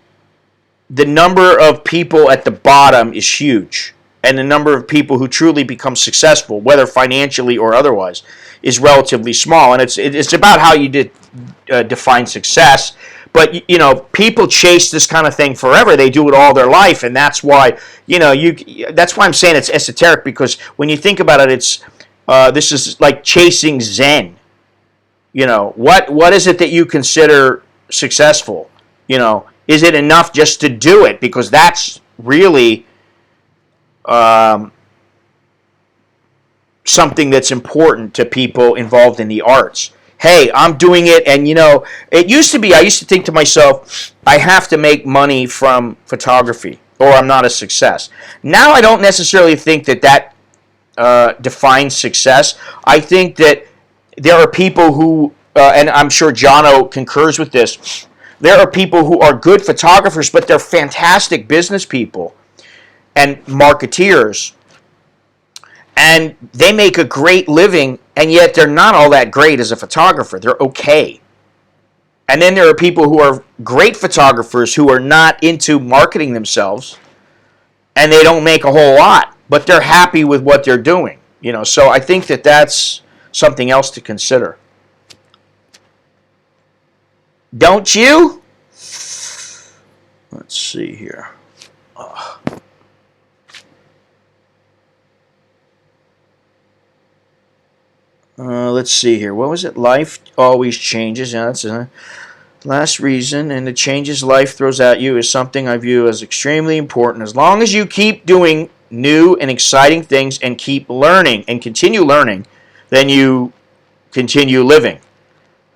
the number of people at the bottom is huge. And the number of people who truly become successful, whether financially or otherwise, is relatively small. And it's about how you define success. But, people chase this kind of thing forever. They do it all their life. And that's why, that's why I'm saying it's esoteric, because when you think about it, this is like chasing Zen. What is it that you consider successful? Is it enough just to do it? Because that's really something that's important to people involved in the arts. Hey, I'm doing it, and it used to be, I used to think to myself, I have to make money from photography, or I'm not a success. Now I don't necessarily think that defines success. I think that there are people who, and I'm sure Jono concurs with this, there are people who are good photographers, but they're fantastic business people and marketeers, and they make a great living, and yet they're not all that great as a photographer. They're okay. And then there are people who are great photographers who are not into marketing themselves, and they don't make a whole lot, but they're happy with what they're doing. So I think that that's something else to consider. Don't you? Let's see here. Let's see here. What was it? Life always changes. Yeah, that's the last reason. And the changes life throws at you is something I view as extremely important. As long as you keep doing new and exciting things and keep learning and continue learning, then you continue living.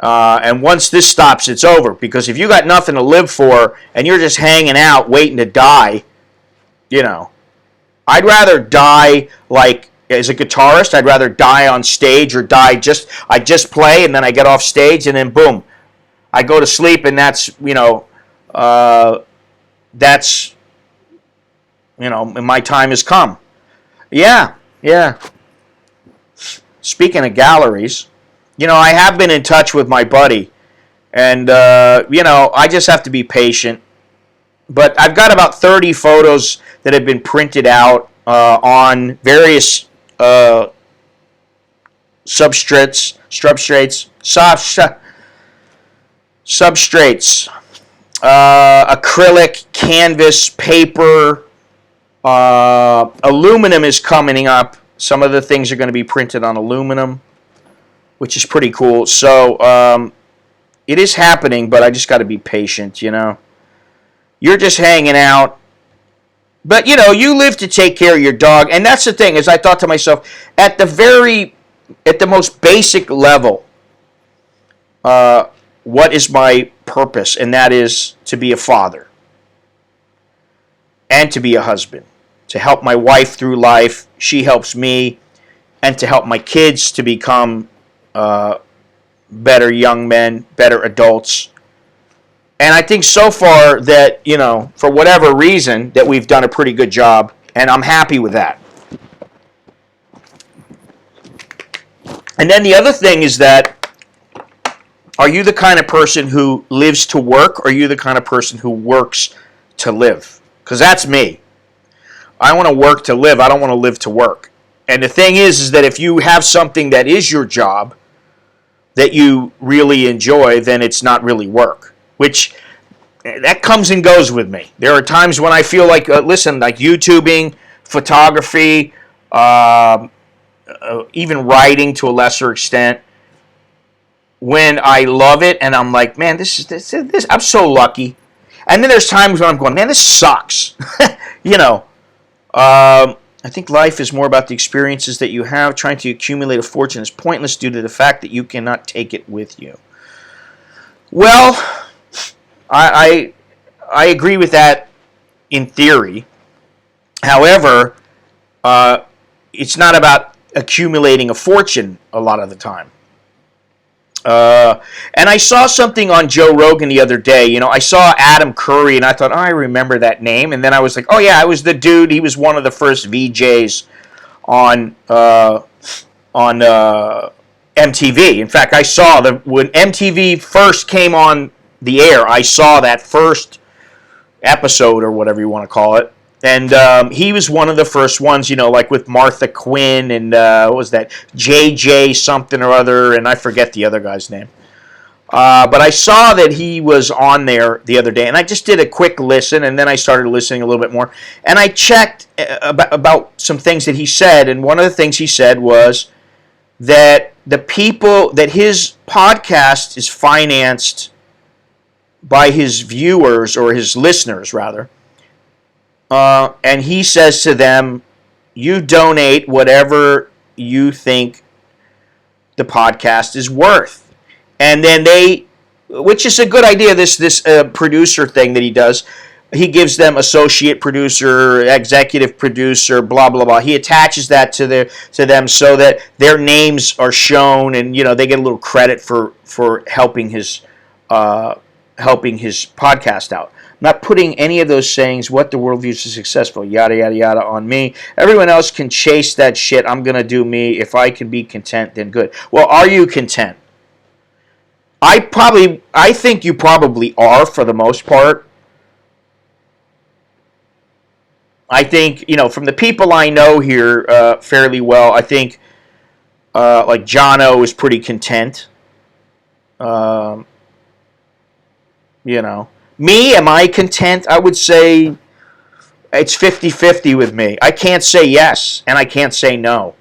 And once this stops, it's over. Because if you got nothing to live for and you're just hanging out waiting to die, I'd rather die like as a guitarist. I'd rather die on stage, or I just play and then I get off stage and then boom, I go to sleep, and that's my time has come. Yeah. Speaking of galleries, I have been in touch with my buddy, and I just have to be patient. But I've got about 30 photos that have been printed out on various substrates, acrylic, canvas, paper, aluminum is coming up. Some of the things are going to be printed on aluminum, which is pretty cool. So it is happening, but I just got to be patient, you know. You're just hanging out. But, you know, you live to take care of your dog. And that's the thing, is I thought to myself, at the most basic level, what is my purpose? And that is to be a father and to be a husband, to help my wife through life. She helps me, and to help my kids to become better young men, better adults. And I think so far that, you know, for whatever reason, that we've done a pretty good job, and I'm happy with that. And then the other thing is that, are you the kind of person who lives to work, or are you the kind of person who works to live? Because that's me. I want to work to live. I don't want to live to work. And the thing is that if you have something that is your job that you really enjoy, then it's not really work. Which, that comes and goes with me. There are times when I feel like, like YouTubing, photography, even writing to a lesser extent, when I love it and I'm like, man, this I'm so lucky. And then there's times when I'm going, man, this sucks. You know, I think life is more about the experiences that you have. Trying to accumulate a fortune is pointless due to the fact that you cannot take it with you. Well, I agree with that in theory. However, it's not about accumulating a fortune a lot of the time. And I saw something on Joe Rogan the other day. You know, I saw Adam Curry, and I thought, oh, I remember that name. And then I was like, oh yeah, I was the dude. He was one of the first VJs on MTV. In fact, I saw when MTV first came on the air, I saw that first episode, or whatever you want to call it. And he was one of the first ones, you know, like with Martha Quinn and what was that, JJ something or other, and I forget the other guy's name. But I saw that he was on there the other day, and I just did a quick listen, and then I started listening a little bit more. And I checked about some things that he said, and one of the things he said was that that his podcast is financed by his viewers, or his listeners rather, and he says to them, you donate whatever you think the podcast is worth. And then which is a good idea, this producer thing that he does, he gives them associate producer, executive producer, blah blah blah. He attaches that to them so that their names are shown, and you know, they get a little credit for helping his podcast out. I'm not putting any of those sayings, what the world views as successful, yada yada yada, on me. Everyone else can chase that shit. I'm gonna do me. If I can be content, then good. Well, are you content? I think you probably are, for the most part. I think, you know, from the people I know here fairly well, I think like Jono is pretty content. You know. Me, am I content? I would say it's 50-50 with me. I can't say yes, and I can't say no,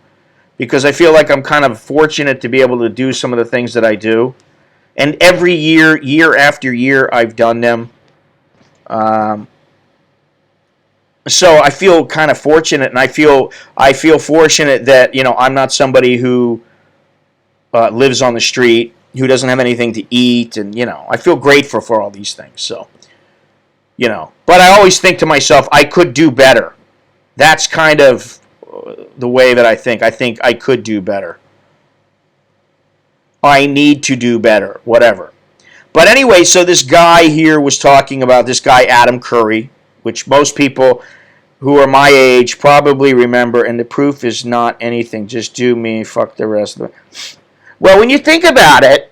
because I feel like I'm kind of fortunate to be able to do some of the things that I do. And every year, year after year, I've done them. So I feel kind of fortunate, and I feel fortunate that, you know, I'm not somebody who lives on the street, who doesn't have anything to eat, and, you know, I feel grateful for all these things. So, you know, but I always think to myself, I could do better. That's kind of the way that I think. I think I could do better. I need to do better, whatever. But anyway, so this guy here was talking about this guy, Adam Curry, which most people who are my age probably remember, and the proof is not anything. Just do me, fuck the rest of it. Well, when you think about it,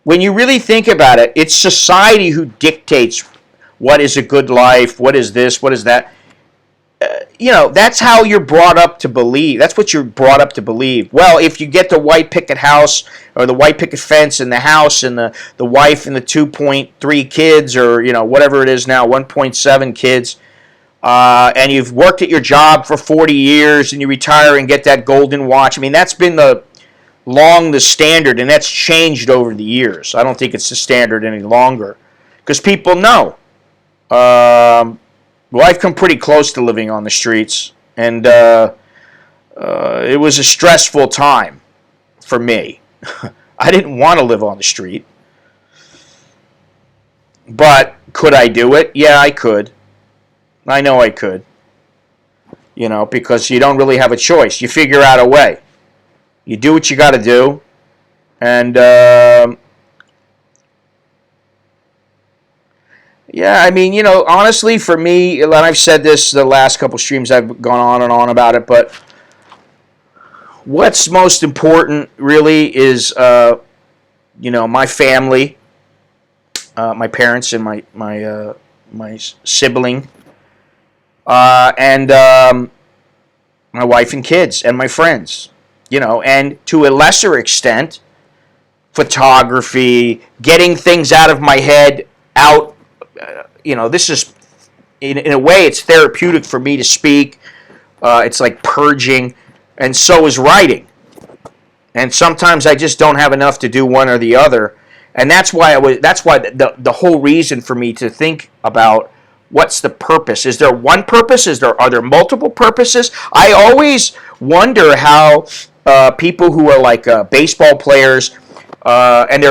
when you really think about it, it's society who dictates what is a good life, what is this, what is that. that's how you're brought up to believe. That's what you're brought up to believe. Well, if you get the white picket house or the white picket fence and the house and the wife and the 2.3 kids or, whatever it is now, 1.7 kids, and you've worked at your job for 40 years and you retire and get that golden watch. I mean, that's been the standard, and that's changed over the years. I don't think it's the standard any longer because people know. Well, I've come pretty close to living on the streets, and it was a stressful time for me. I didn't want to live on the street, but could I do it? Yeah, I could. I know I could. Because you don't really have a choice. You figure out a way. You do what you got to do, and yeah, I mean, honestly, for me, and I've said this the last couple streams, I've gone on and on about it, but what's most important really is, my family, my parents and my sibling, and my wife and kids and my friends, and to a lesser extent, photography, getting things out of my head out. This is, in a way, it's therapeutic for me to speak. It's like purging, and so is writing. And sometimes I just don't have enough to do one or the other, and that's why the whole reason for me to think about what's the purpose. Is there one purpose? Are there multiple purposes? I always wonder how people who are like baseball players, and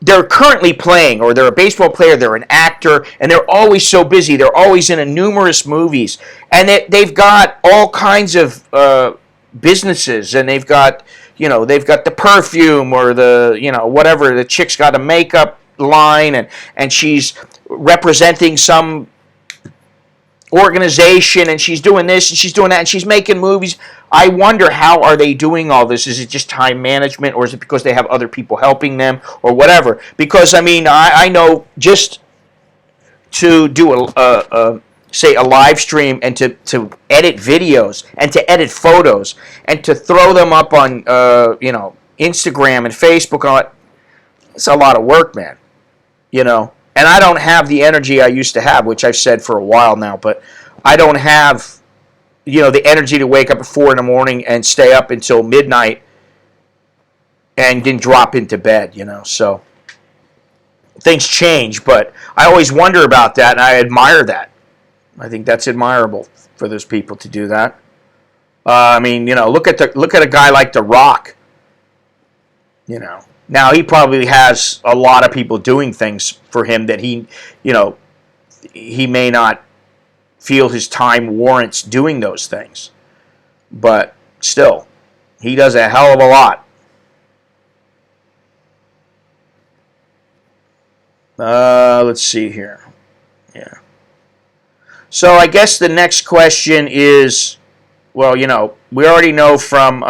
they're currently playing, or they're a baseball player, they're an actor, and they're always so busy. They're always in numerous movies, and they've got all kinds of businesses, and they've got the perfume or the whatever. The chick's got a makeup line, and she's representing some organization, and she's doing this and she's doing that, and she's making movies. I wonder, how are they doing all this? Is it just time management, or is it because they have other people helping them, or whatever? Because I know, just to do say a live stream, and to edit videos and to edit photos and to throw them up on Instagram and Facebook, it's a lot of work, man. And I don't have the energy I used to have, which I've said for a while now, but I don't have, the energy to wake up at 4 in the morning and stay up until midnight and then drop into bed, So things change, but I always wonder about that, and I admire that. I think that's admirable for those people to do that. Look at a guy like The Rock. Now, he probably has a lot of people doing things for him that he may not feel his time warrants doing those things. But still, he does a hell of a lot. Let's see here. Yeah. So I guess the next question is, well, we already know from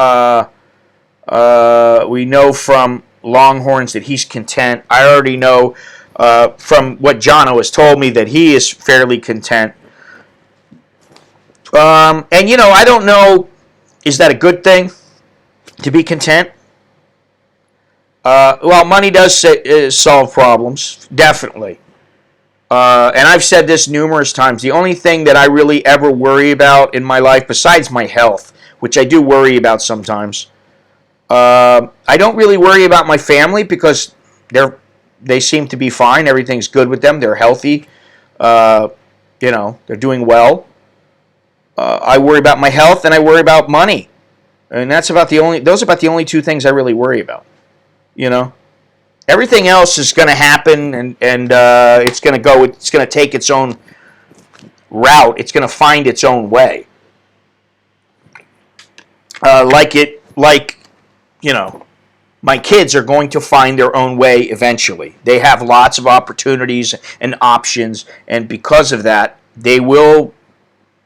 Longhorns that he's content. I already know from what Jono has told me that he is fairly content. And I don't know, is that a good thing to be content? Well, money does solve problems, definitely. And I've said this numerous times. The only thing that I really ever worry about in my life, besides my health, which I do worry about sometimes, I don't really worry about my family because they seem to be fine. Everything's good with them. They're healthy. They're doing well. I worry about my health, and I worry about money, and those are about the only two things I really worry about. Everything else is going to happen, and it's going to take its own route. It's going to find its own way. My kids are going to find their own way eventually. They have lots of opportunities and options, and because of that, they will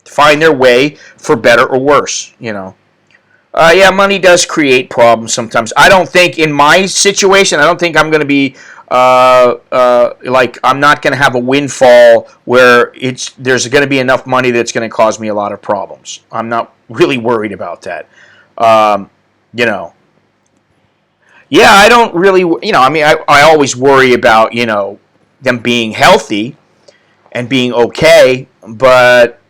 find their way for better or worse, money does create problems sometimes. I don't think, in my situation, I'm going to be like I'm not going to have a windfall where there's going to be enough money that's going to cause me a lot of problems. I'm not really worried about that. You know, yeah, I don't really, I mean, I always worry about, them being healthy and being okay, but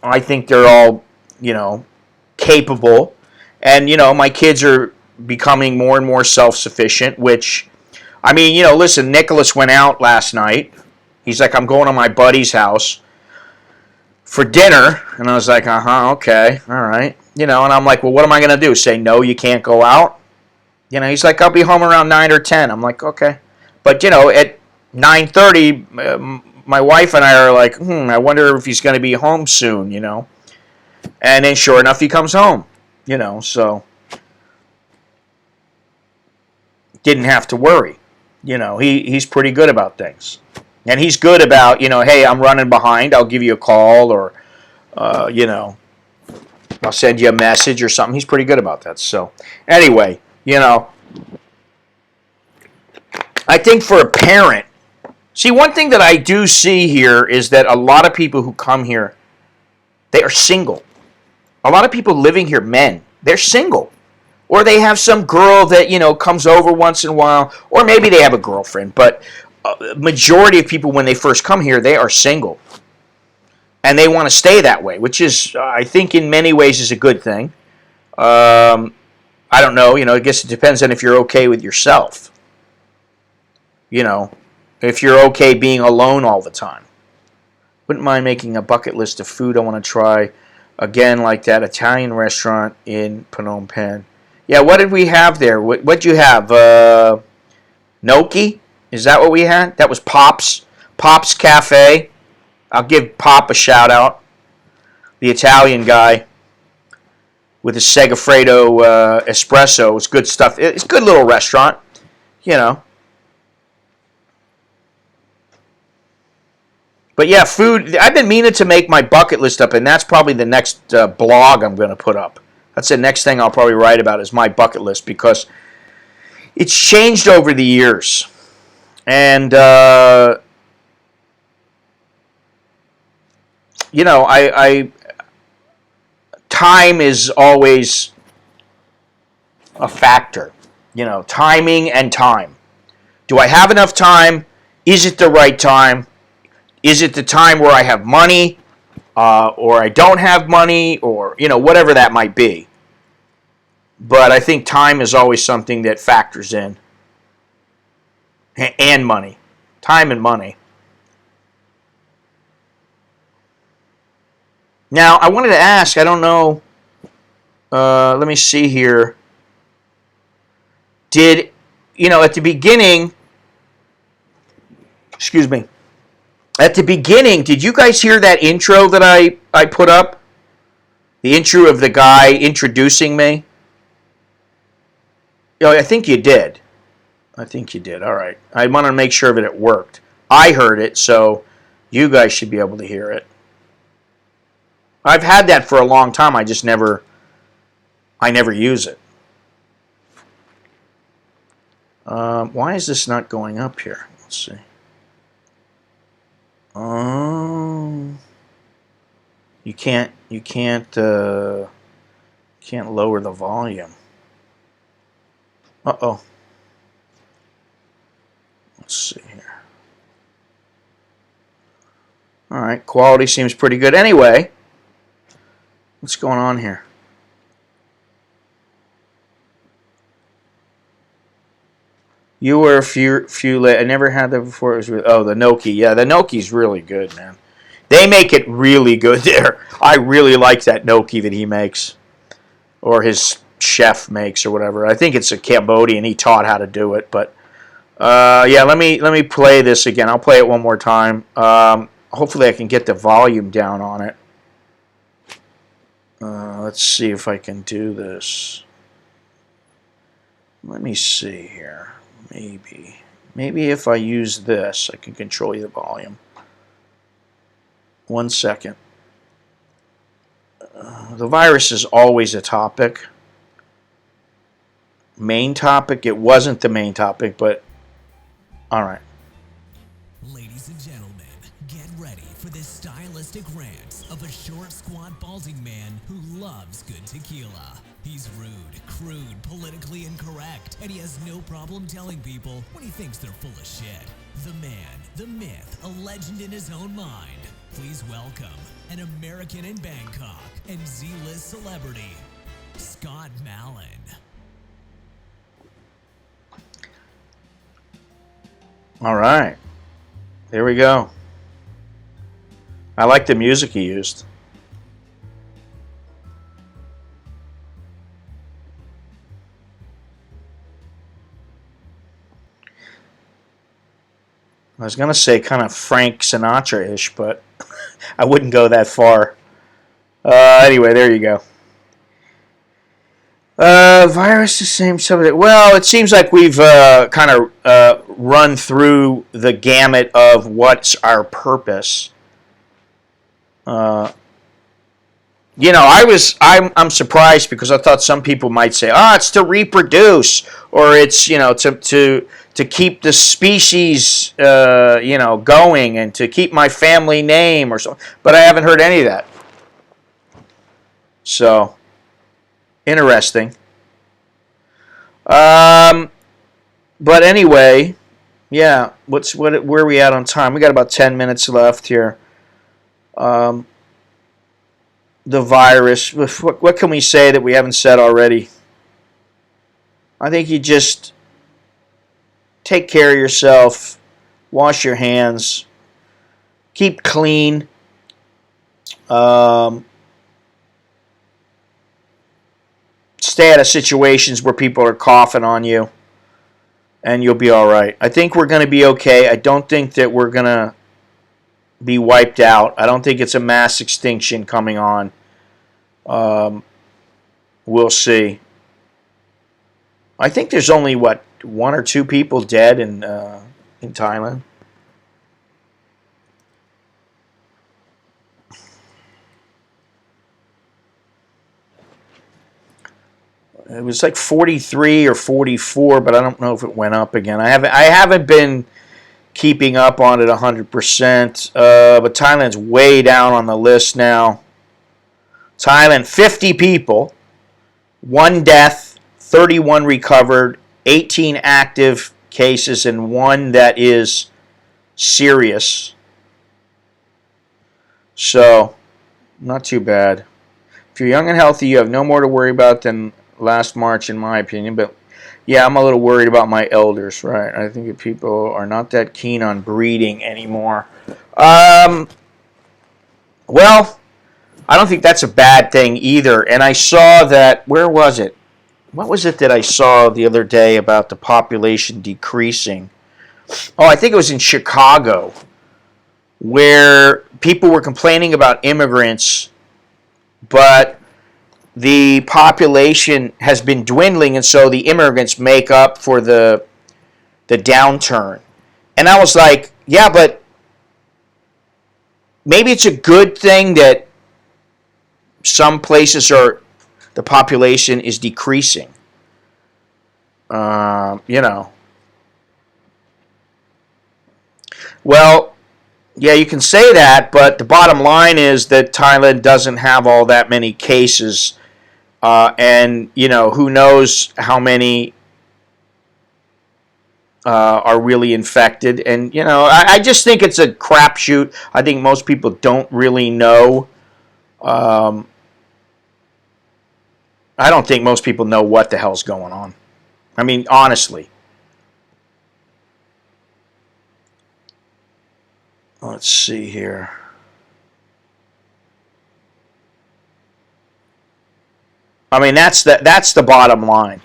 I think they're all, capable. And, my kids are becoming more and more self-sufficient, which, I mean, listen, Nicholas went out last night. He's like, I'm going to my buddy's house for dinner. And I was like, okay, all right. And I'm like, well, what am I going to do? Say, no, you can't go out? He's like, I'll be home around 9 or 10. I'm like, okay. But, at 9:30, my wife and I are like, I wonder if he's going to be home soon, And then sure enough, he comes home, so didn't have to worry. He's pretty good about things. And he's good about, hey, I'm running behind. I'll give you a call or, I'll send you a message or something. He's pretty good about that. So anyway, I think for a parent, see, one thing that I do see here is that a lot of people who come here, they are single. A lot of people living here, men, they're single. Or they have some girl that, comes over once in a while. Or maybe they have a girlfriend. But majority of people, when they first come here, they are single. And they want to stay that way, which is, I think, in many ways is a good thing. I don't know. I guess it depends on if you're okay with yourself. If you're okay being alone all the time. Wouldn't mind making a bucket list of food I want to try. Again, like that Italian restaurant in Phnom Penh. Yeah, what did we have there? What'd you have? Gnocchi? Is that what we had? That was Pop's. Pop's Cafe. I'll give Pop a shout out. The Italian guy with his Segafredo espresso. It's good stuff. It's a good little restaurant. But yeah, food. I've been meaning to make my bucket list up, and that's probably the next blog I'm going to put up. That's the next thing I'll probably write about is my bucket list because it's changed over the years. And, time is always a factor. Timing and time. Do I have enough time? Is it the right time? Is it the time where I have money or I don't have money or, whatever that might be. But I think time is always something that factors in. And money. Time and money. Now, I wanted to ask, I don't know, let me see here. Did, at the beginning, excuse me, at the beginning, did you guys hear that intro that I put up? The intro of the guy introducing me? I think you did. I think you did. All right. I want to make sure that it worked. I heard it, so you guys should be able to hear it. I've had that for a long time. I never use it. Why is this not going up here? Let's see. Oh, you can't lower the volume. Uh-oh. Let's see here. All right, quality seems pretty good. Anyway, what's going on here? You were a few late. I never had that before. It was really, the gnocchi. Yeah, the gnocchi's really good, man. They make it really good there. I really like that gnocchi that he makes, or his chef makes, or whatever. I think it's a Cambodian. He taught how to do it, but yeah. Let me play this again. I'll play it one more time. Hopefully, I can get the volume down on it. Let's see if I can do this. Let me see here. Maybe if I use this, I can control the volume. 1 second. The virus is always a topic. main topic. It wasn't the main topic, but all right. Ladies and gentlemen, get ready for this stylistic rant of a short, squat, balding man who loves good tequila. He's rude, crude, politically incorrect, and he has no problem telling people when he thinks they're full of shit. The man, the myth, a legend in his own mind. Please welcome an American in Bangkok and Z-list celebrity, Scott Mallon. All right. There we go. I like the music he used. I was going to say kind of Frank Sinatra-ish, but I wouldn't go that far. Anyway, there you go. Virus, the same subject. Well, it seems like we've kind of run through the gamut of what's our purpose. I'm surprised because I thought some people might say, it's to reproduce, or it's, to keep the species, going, and to keep my family name or something. But I haven't heard any of that. So, interesting. But anyway, yeah. Where are we at on time? We got about 10 minutes left here. The virus. What can we say that we haven't said already? I think you just take care of yourself, wash your hands, keep clean. Stay out of situations where people are coughing on you, and you'll be all right. I think we're going to be okay. I don't think that we're going to be wiped out. I don't think it's a mass extinction coming on. We'll see. I think there's only, 1 or 2 people dead in Thailand. It was like 43 or 44, but I don't know if it went up again. I haven't been keeping up on it 100%. But Thailand's way down on the list now. Thailand, 50 people, 1 death, 31 recovered, 18 active cases, and 1 that is serious. So, not too bad. If you're young and healthy, you have no more to worry about than last March, in my opinion. But yeah, I'm a little worried about my elders, right? I think that people are not that keen on breeding anymore. Well, I don't think that's a bad thing either. And I saw that, where was it? What was it that I saw the other day about the population decreasing? Oh, I think it was in Chicago, where people were complaining about immigrants, but the population has been dwindling, and so the immigrants make up for the downturn. And I was like, yeah, but maybe it's a good thing that some places the population is decreasing. Well, yeah, you can say that, but the bottom line is that Thailand doesn't have all that many cases. And, who knows how many are really infected. And, I just think it's a crapshoot. I think most people don't really know. I don't think most people know what the hell's going on. I mean, honestly. Let's see here. I mean, that's the bottom line.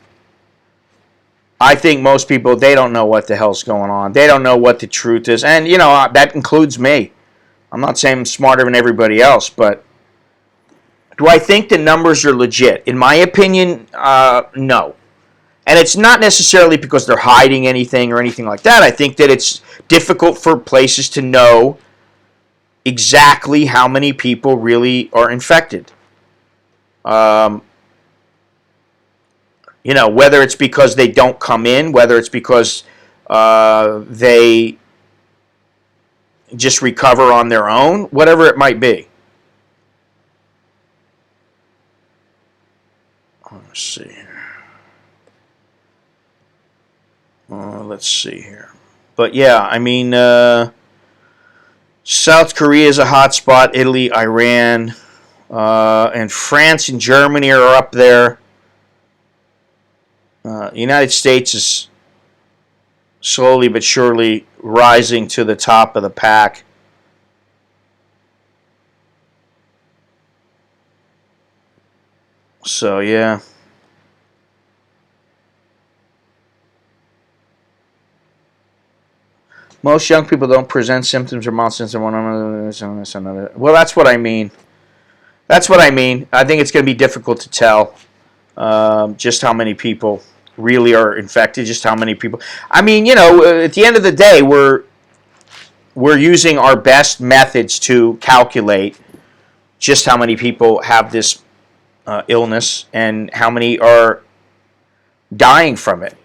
I think most people, they don't know what the hell's going on. They don't know what the truth is. And, that includes me. I'm not saying I'm smarter than everybody else, but do I think the numbers are legit? In my opinion, no. And it's not necessarily because they're hiding anything or anything like that. I think that it's difficult for places to know exactly how many people really are infected. Whether it's because they don't come in, whether it's because they just recover on their own, whatever it might be. Let's see here. Let's see here. But yeah, I mean, South Korea is a hot spot. Italy, Iran, and France and Germany are up there. The United States is slowly but surely rising to the top of the pack. So, yeah. Most young people don't present symptoms or mild symptoms. Well, that's what I mean. That's what I mean. I think it's going to be difficult to tell just how many people really are infected, just how many people. I mean, at the end of the day, we're using our best methods to calculate just how many people have this illness and how many are dying from it.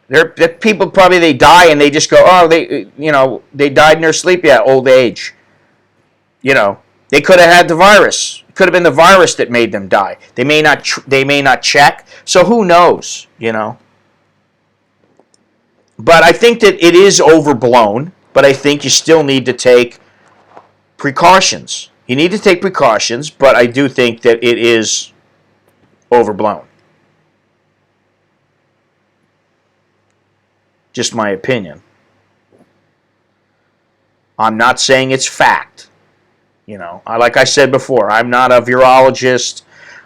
There people probably they die and they just go, oh, they died in their sleep. Yeah, old age. They could have had the virus. It could have been the virus that made them die. They may not check. So who knows? But I think that it is overblown. But I think you still need to take precautions. You need to take precautions, but I do think that it is overblown. Just my opinion. I'm not saying it's fact. Like I said before, I'm not a virologist.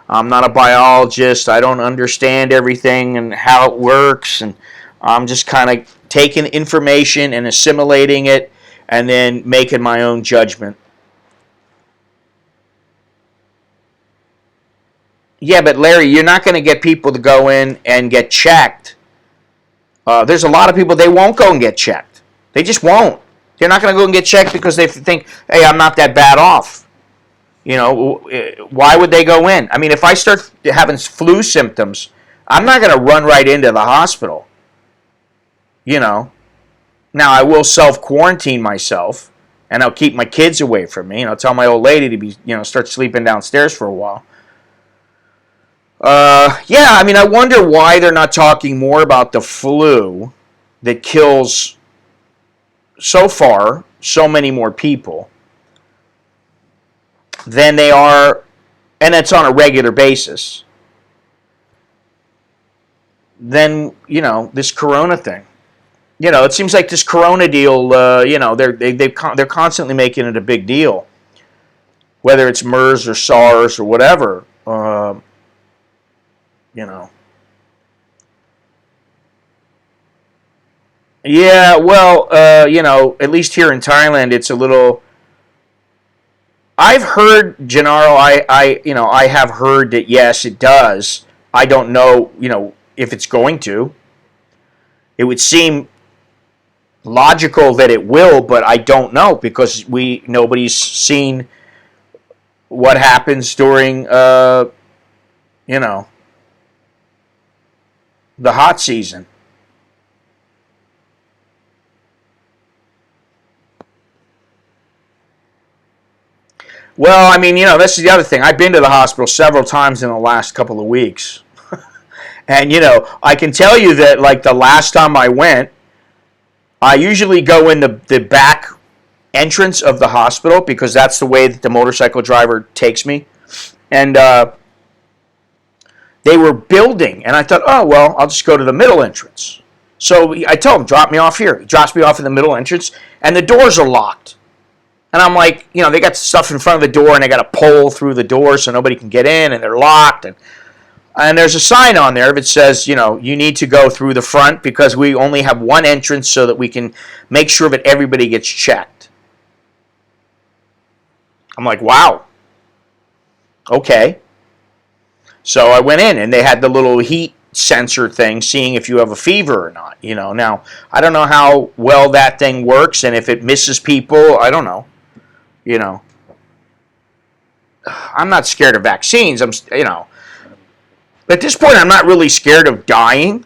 I'm not a biologist. I don't understand everything and how it works. And I'm just kind of taking information and assimilating it and then making my own judgment. Yeah, but Larry, you're not going to get people to go in and get checked. There's a lot of people, they won't go and get checked. They just won't. They're not going to go and get checked because they think, hey, I'm not that bad off. Why would they go in? I mean, if I start having flu symptoms, I'm not going to run right into the hospital. Now, I will self-quarantine myself, and I'll keep my kids away from me, and I'll tell my old lady to be, start sleeping downstairs for a while. Yeah, I mean, I wonder why they're not talking more about the flu that kills, so far, so many more people than they are, and it's on a regular basis, than, this corona thing. It seems like this corona deal, they're constantly making it a big deal, whether it's MERS or SARS or whatever. Yeah, well, at least here in Thailand, it's a little. I've heard, Gennaro, I have heard that yes, it does. I don't know, if it's going to. It would seem logical that it will, but I don't know because nobody's seen what happens during, the hot season. Well, I mean, this is the other thing. I've been to the hospital several times in the last couple of weeks. And, I can tell you that, like, the last time I went, I usually go in the back entrance of the hospital because that's the way that the motorcycle driver takes me. And they were building, and I thought, oh, well, I'll just go to the middle entrance. So I told him, drop me off here. He drops me off in the middle entrance, and the doors are locked. And I'm like, they got stuff in front of the door, and they got a pole through the door so nobody can get in, and they're locked. And there's a sign on there that says, you need to go through the front because we only have one entrance so that we can make sure that everybody gets checked. I'm like, wow. Okay. So I went in, and they had the little heat sensor thing, seeing if you have a fever or not. Now, I don't know how well that thing works, and if it misses people, I don't know. I'm not scared of vaccines. At this point, I'm not really scared of dying.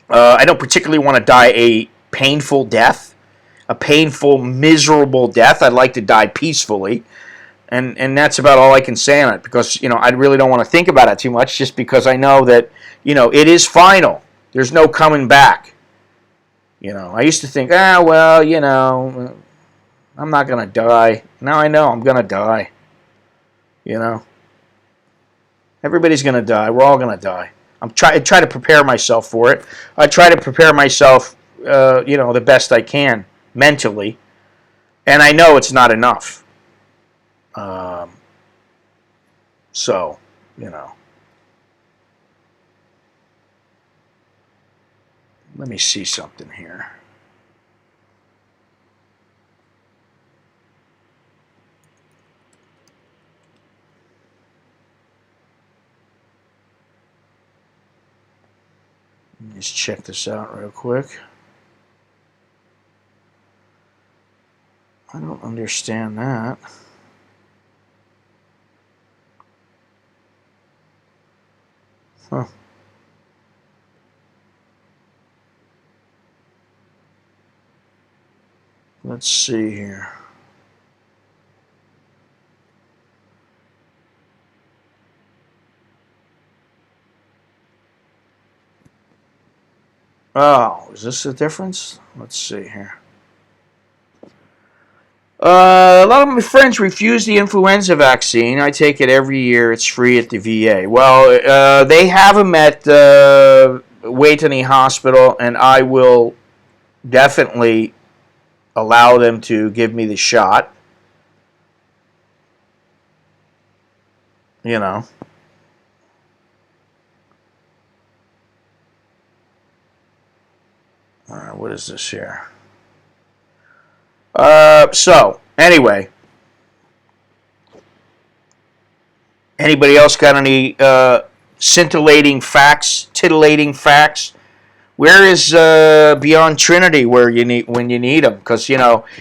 I don't particularly want to die a painful death, a painful, miserable death. I'd like to die peacefully. And that's about all I can say on it, because, I really don't want to think about it too much, just because I know that, it is final. There's no coming back. I used to think, well, I'm not going to die. Now I know I'm going to die. Everybody's going to die. We're all going to die. I try to prepare myself for it. I try to prepare myself, the best I can mentally. And I know it's not enough. So, let me see something here. Let me just check this out real quick. I don't understand that. Huh. Let's see here. Oh, is this the difference? Let's see here. A lot of my friends refuse the influenza vaccine. I take it every year. It's free at the VA. Well, they have them at Waitangi Hospital, and I will definitely allow them to give me the shot. All right, what is this here? So, anyway. Anybody else got any scintillating facts, titillating facts? Where is Beyond Trinity when you need him? Because,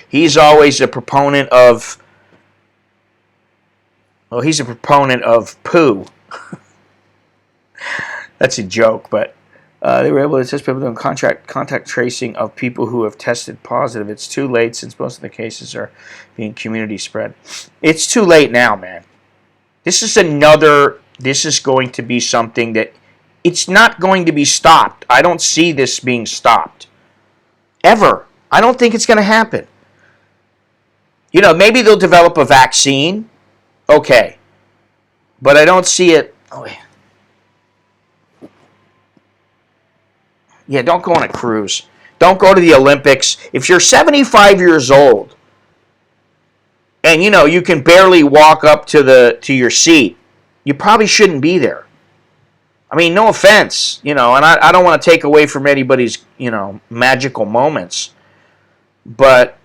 he's always a proponent of... Well, he's a proponent of poo. That's a joke, but they were able to test people doing contact tracing of people who have tested positive. It's too late, since most of the cases are being community spread. It's too late now, man. This is going to be something that it's not going to be stopped. I don't see this being stopped. Ever. I don't think it's going to happen. Maybe they'll develop a vaccine. Okay. But I don't see it. Oh, yeah, don't go on a cruise. Don't go to the Olympics. If you're 75 years old and you can barely walk up to your seat, you probably shouldn't be there. I mean, no offense, and I don't want to take away from anybody's, magical moments, but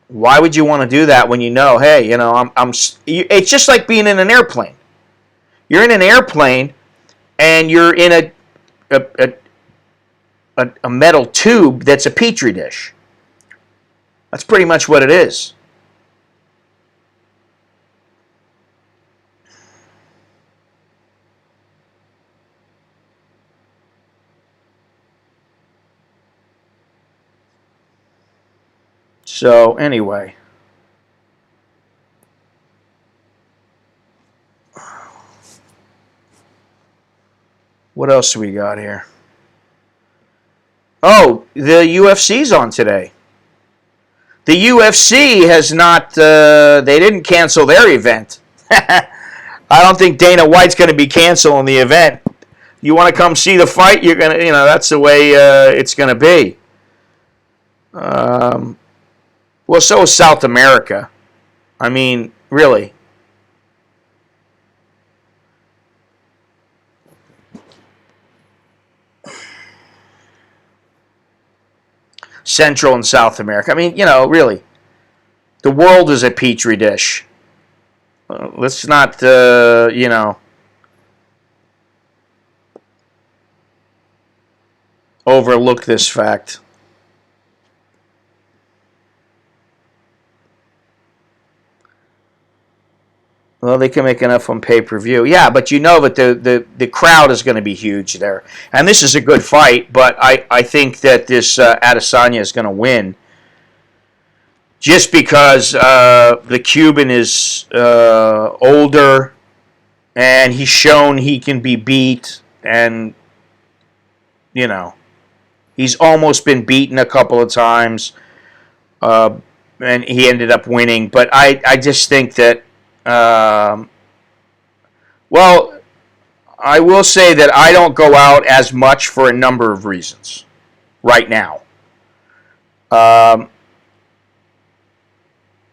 why would you want to do that when hey, it's just like being in an airplane. You're in an airplane and you're in a metal tube that's a petri dish. That's pretty much what it is. So, anyway. What else do we got here? Oh, the UFC's on today. The UFC has not, they didn't cancel their event. I don't think Dana White's going to be canceling the event. You want to come see the fight, you're going to, that's the way it's going to be. Well, so is South America. I mean, really. Central and South America. I mean, really. The world is a petri dish. Let's not, overlook this fact. Well, they can make enough on pay-per-view. Yeah, but you know that the crowd is going to be huge there. And this is a good fight, but I think that this Adesanya is going to win. Just because the Cuban is older and he's shown he can be beat, and, you know, he's almost been beaten a couple of times, and he ended up winning. But I just think that, well, I will say that I don't go out as much for a number of reasons right now.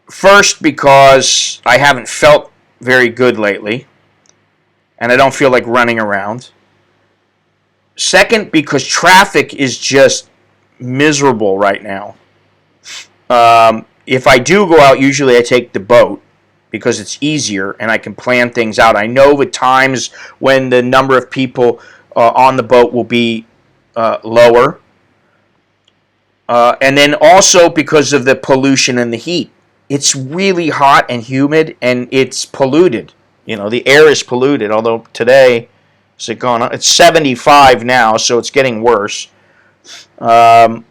First, because I haven't felt very good lately, and I don't feel like running around. Second, because traffic is just miserable right now. If I do go out, usually I take the boat because it's easier and I can plan things out. I know the times when the number of people on the boat will be lower. And then also because of the pollution and the heat. It's really hot and humid, and it's polluted. You know, the air is polluted, although today, is it gone up? It's 75 now, so it's getting worse. But,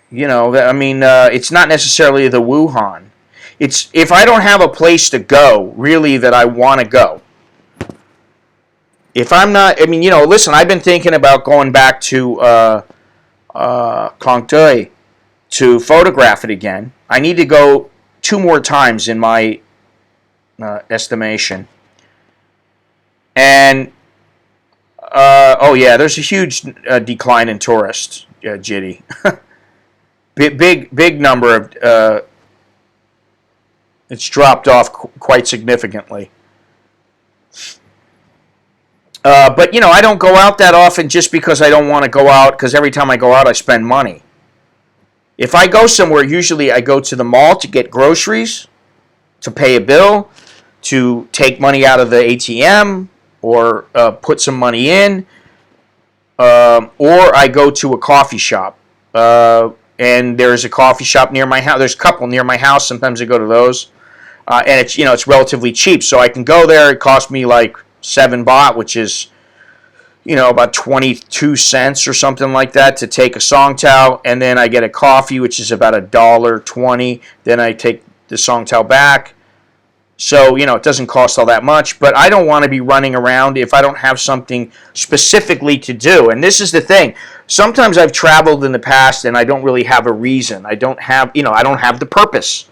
you know, I mean, it's not necessarily the Wuhan. It's if I don't have a place to go, really, that I want to go. If I'm not, I mean, you know, listen, I've been thinking about going back to Contoy to photograph it again. I need to go 2 more times in my estimation. And oh yeah, there's a huge decline in tourists, Jitty. big number of it's dropped off quite significantly. But, you know, I don't go out that often just because I don't want to go out, because every time I go out, I spend money. If I go somewhere, usually I go to the mall to get groceries, to pay a bill, to take money out of the ATM, or put some money in, or I go to a coffee shop. And there's a coffee shop near my house. There's a couple near my house. Sometimes I go to those. And it's, you know, it's relatively cheap. So I can go there. It costs me like 7 baht, which is, you know, about 22 cents or something like that to take a song towel, and then I get a coffee, which is about $1.20. Then I take the song towel back. So, you know, it doesn't cost all that much, but I don't want to be running around if I don't have something specifically to do. And this is the thing. Sometimes I've traveled in the past and I don't really have a reason. I don't have, you know, I don't have the purpose.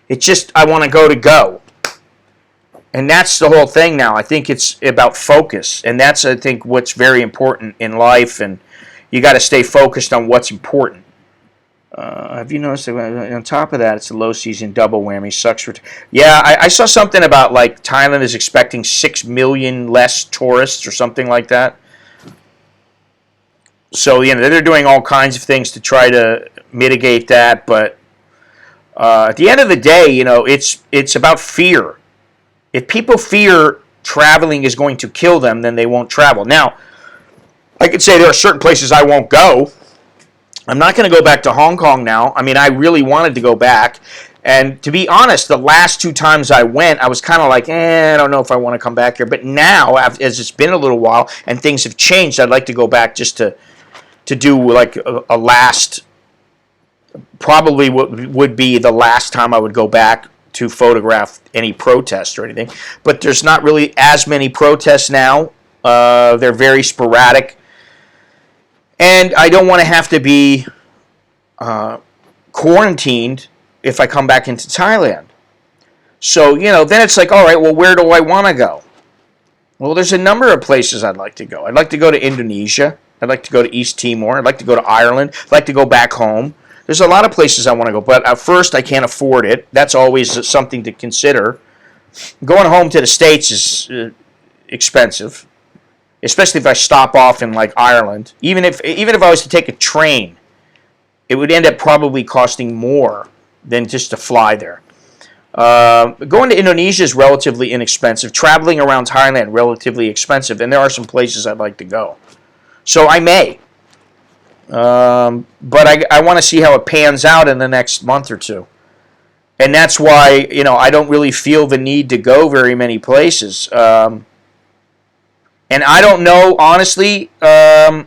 It's just I want to go. And that's the whole thing now. I think it's about focus. And that's, I think, what's very important in life. And you got to stay focused on what's important. Have you noticed that on top of that, it's a low season double whammy? Sucks for... Yeah, I saw something about, like, Thailand is expecting 6 million less tourists or something like that. So, you know, they're doing all kinds of things to try to mitigate that. But at the end of the day, you know, it's about fear. If people fear traveling is going to kill them, then they won't travel. Now, I could say there are certain places I won't go. I'm not going to go back to Hong Kong now. I mean, I really wanted to go back. And to be honest, the last 2 times I went, I was kind of like, I don't know if I want to come back here. But now, as it's been a little while and things have changed, I'd like to go back just to do like a last, probably what would be the last time I would go back to photograph any protests or anything. But there's not really as many protests now. They're very sporadic. And I don't want to have to be quarantined if I come back into Thailand. So, you know, then it's like, all right, well, where do I want to go? Well, there's a number of places I'd like to go. I'd like to go to Indonesia. I'd like to go to East Timor. I'd like to go to Ireland. I'd like to go back home. There's a lot of places I want to go, but at first I can't afford it. That's always something to consider. Going home to the States is expensive, especially if I stop off in like Ireland. Even if I was to take a train, it would end up probably costing more than just to fly there. Going to Indonesia is relatively inexpensive. Traveling around Thailand, relatively expensive, and there are some places I'd like to go. So I may. But I want to see how it pans out in the next month or two. And that's why, I don't really feel the need to go very many places. And I don't know, honestly, do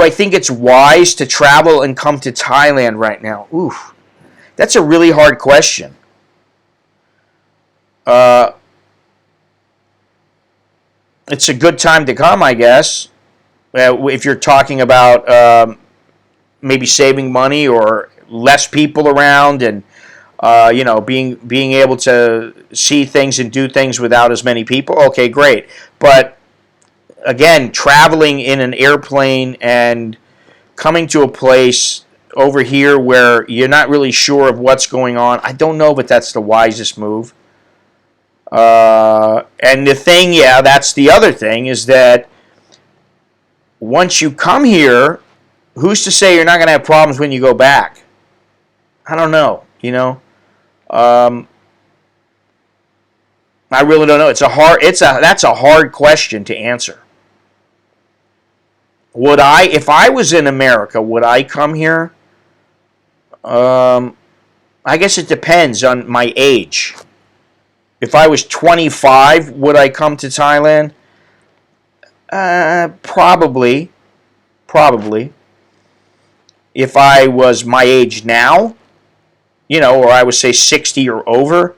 I think it's wise to travel and come to Thailand right now? Oof, that's a really hard question. It's a good time to come, I guess. If you're talking about maybe saving money or less people around, and being able to see things and do things without as many people. Okay, great. But again, traveling in an airplane and coming to a place over here where you're not really sure of what's going on, I don't know if that's the wisest move. And the thing, that's the other thing, is that once you come here, who's to say you're not going to have problems when you go back? I don't know, I really don't know. That's a hard question to answer. If I was in America, would I come here? I guess it depends on my age. If I was 25, would I come to Thailand? Probably. If I was my age now, or I would say 60 or over,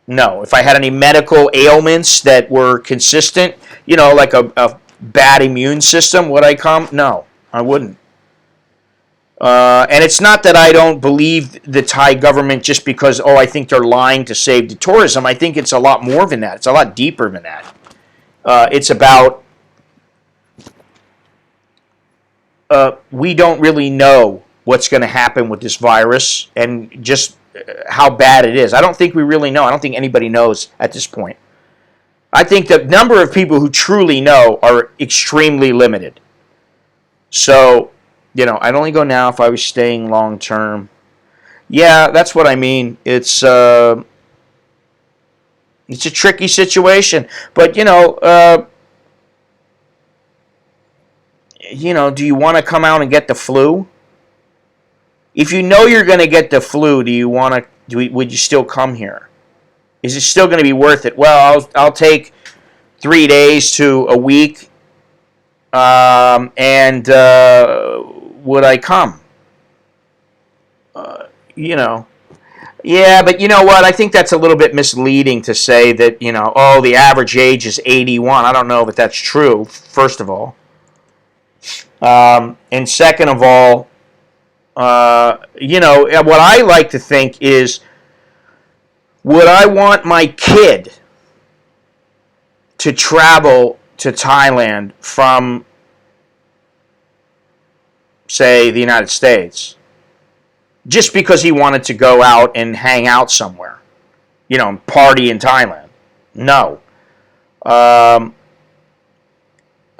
no. If I had any medical ailments that were consistent, like a bad immune system, would I come? No, I wouldn't. And it's not that I don't believe the Thai government just because, I think they're lying to save the tourism. I think it's a lot more than that. It's a lot deeper than that. It's about we don't really know what's going to happen with this virus and just how bad it is. I don't think we really know. I don't think anybody knows at this point. I think the number of people who truly know are extremely limited. So, I'd only go now if I was staying long term. Yeah, that's what I mean. It's a tricky situation. But, do you want to come out and get the flu? If you know you're going to get the flu, would you still come here? Is it still going to be worth it? Well, I'll take 3 days to a week, and would I come? Yeah, but you know what? I think that's a little bit misleading to say that, the average age is 81. I don't know if that's true, first of all. And second of all, what I like to think is, would I want my kid to travel to Thailand from, say, the United States, just because he wanted to go out and hang out somewhere, and party in Thailand? No.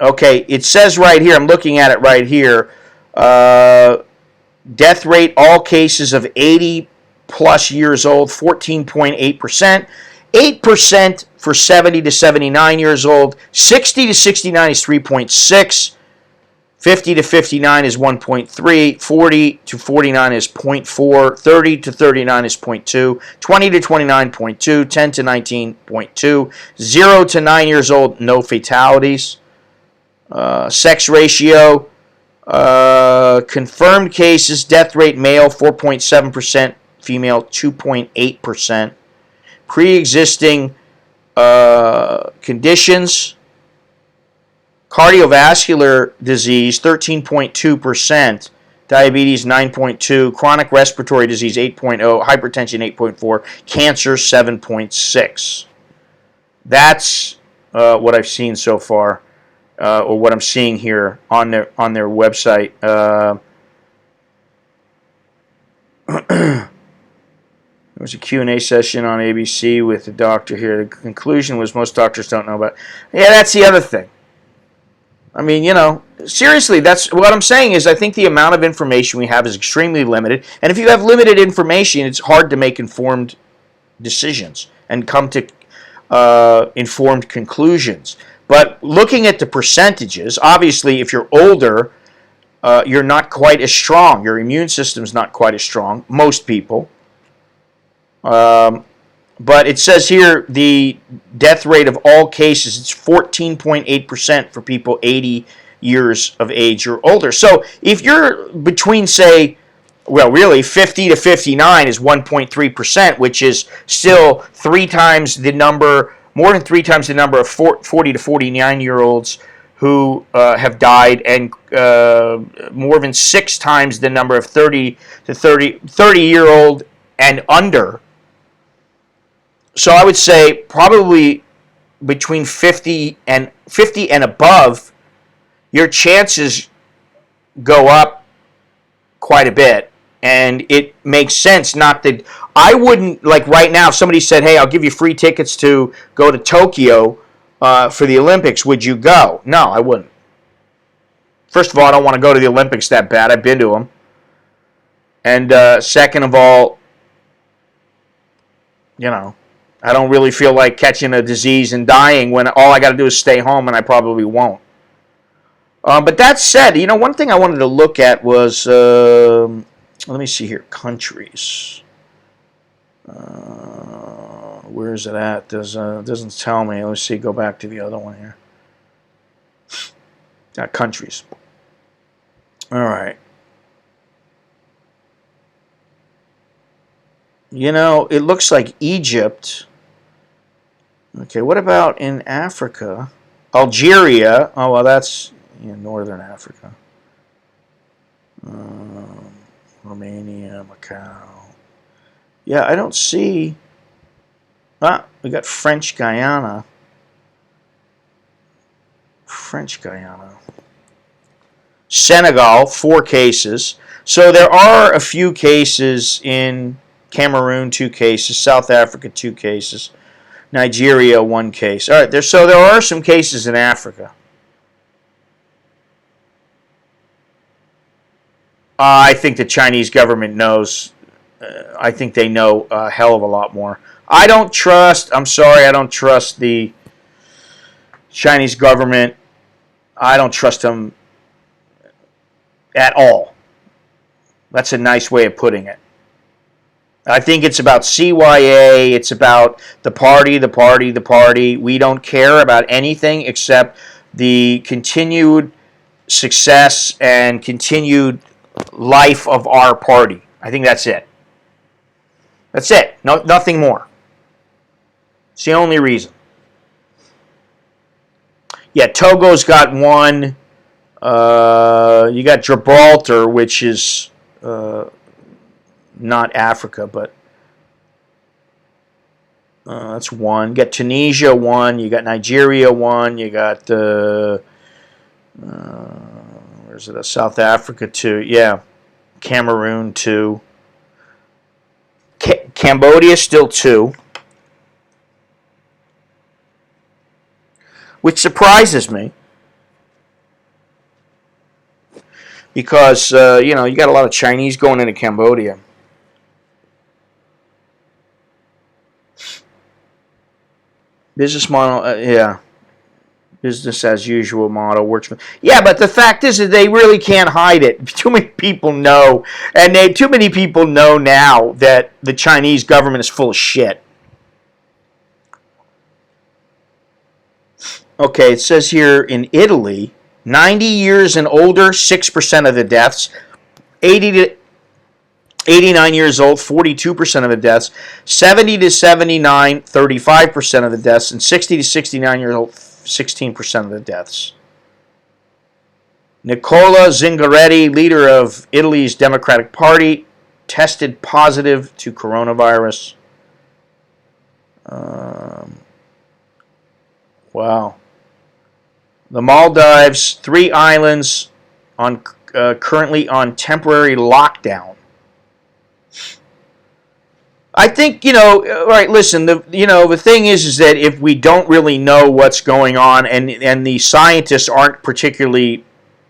Okay, it says right here, I'm looking at it right here, death rate, all cases of 80 plus years old, 14.8%. 8% for 70 to 79 years old. 60 to 69 is 3.6. 50 to 59 is 1.3. 40 to 49 is 0.4. 30 to 39 is 0.2. 20 to 29, 0.2. 10 to 19, 0.2. 0 to 9 years old, no fatalities. Sex ratio, confirmed cases, death rate, male 4.7%, female 2.8%. Pre-existing conditions, cardiovascular disease 13.2%, diabetes 9.2%, chronic respiratory disease 8.0%, hypertension 8.4%, cancer 7.6%. That's what I've seen so far. Or what I'm seeing here on their website. There was a Q&A session on ABC with the doctor here. The conclusion was most doctors don't know about it. Yeah, that's the other thing. I mean, seriously, that's what I'm saying is I think the amount of information we have is extremely limited. And if you have limited information, it's hard to make informed decisions and come to informed conclusions. But looking at the percentages, obviously, if you're older, you're not quite as strong. Your immune system's not quite as strong. Most people. But it says here the death rate of all cases, it's 14.8% for people 80 years of age or older. So if you're between, say, well, really, 50 to 59 is 1.3%, which is still three times the number, more than three times the number of 40 to 49-year-olds who have died, and more than six times the number of 30 to 30-year-old and under. So I would say probably between 50 and above, your chances go up quite a bit. And it makes sense not that I wouldn't, like right now, if somebody said, hey, I'll give you free tickets to go to Tokyo for the Olympics, would you go? No, I wouldn't. First of all, I don't want to go to the Olympics that bad. I've been to them. And second of all, you know, I don't really feel like catching a disease and dying when all I got to do is stay home, and I probably won't. But that said, you know, one thing I wanted to look at was, let me see here, countries. Where is it at? Doesn't tell me. Let's see, go back to the other one here. Countries. All right. You know, it looks like Egypt. Okay, what about in Africa? Algeria. Oh, well, that's northern Africa. Romania, Macau. Yeah, I don't see. We got French Guyana. Senegal, 4 cases. So there are a few cases in Cameroon, 2 cases. South Africa, 2 cases. Nigeria, 1 case. All right, so there are some cases in Africa. I think the Chinese government knows. I think they know a hell of a lot more. I don't trust the Chinese government. I don't trust them at all. That's a nice way of putting it. I think it's about CYA. It's about the party. We don't care about anything except the continued success and continued life of our party. I think that's it. That's it. No, nothing more. It's the only reason. Yeah, Togo's got 1. You got Gibraltar, which is not Africa, but that's 1. You got Tunisia, 1. You got Nigeria, 1. You got where's it? South Africa, 2. Yeah, Cameroon, 2. Cambodia, still 2. Which surprises me. Because, you got a lot of Chinese going into Cambodia. Business model, yeah. Business as usual model works. Yeah, but the fact is that they really can't hide it. Too many people know. And too many people know now that the Chinese government is full of shit. Okay, it says here in Italy, 90 years and older, 6% of the deaths. 80 to 89 years old, 42% of the deaths. 70 to 79, 35% of the deaths. And 60 to 69 years old, 16% of the deaths. Nicola Zingaretti, leader of Italy's Democratic Party, tested positive to coronavirus. Wow. The Maldives, 3 islands currently on temporary lockdown. I think, all right, listen, the thing is that if we don't really know what's going on and the scientists aren't particularly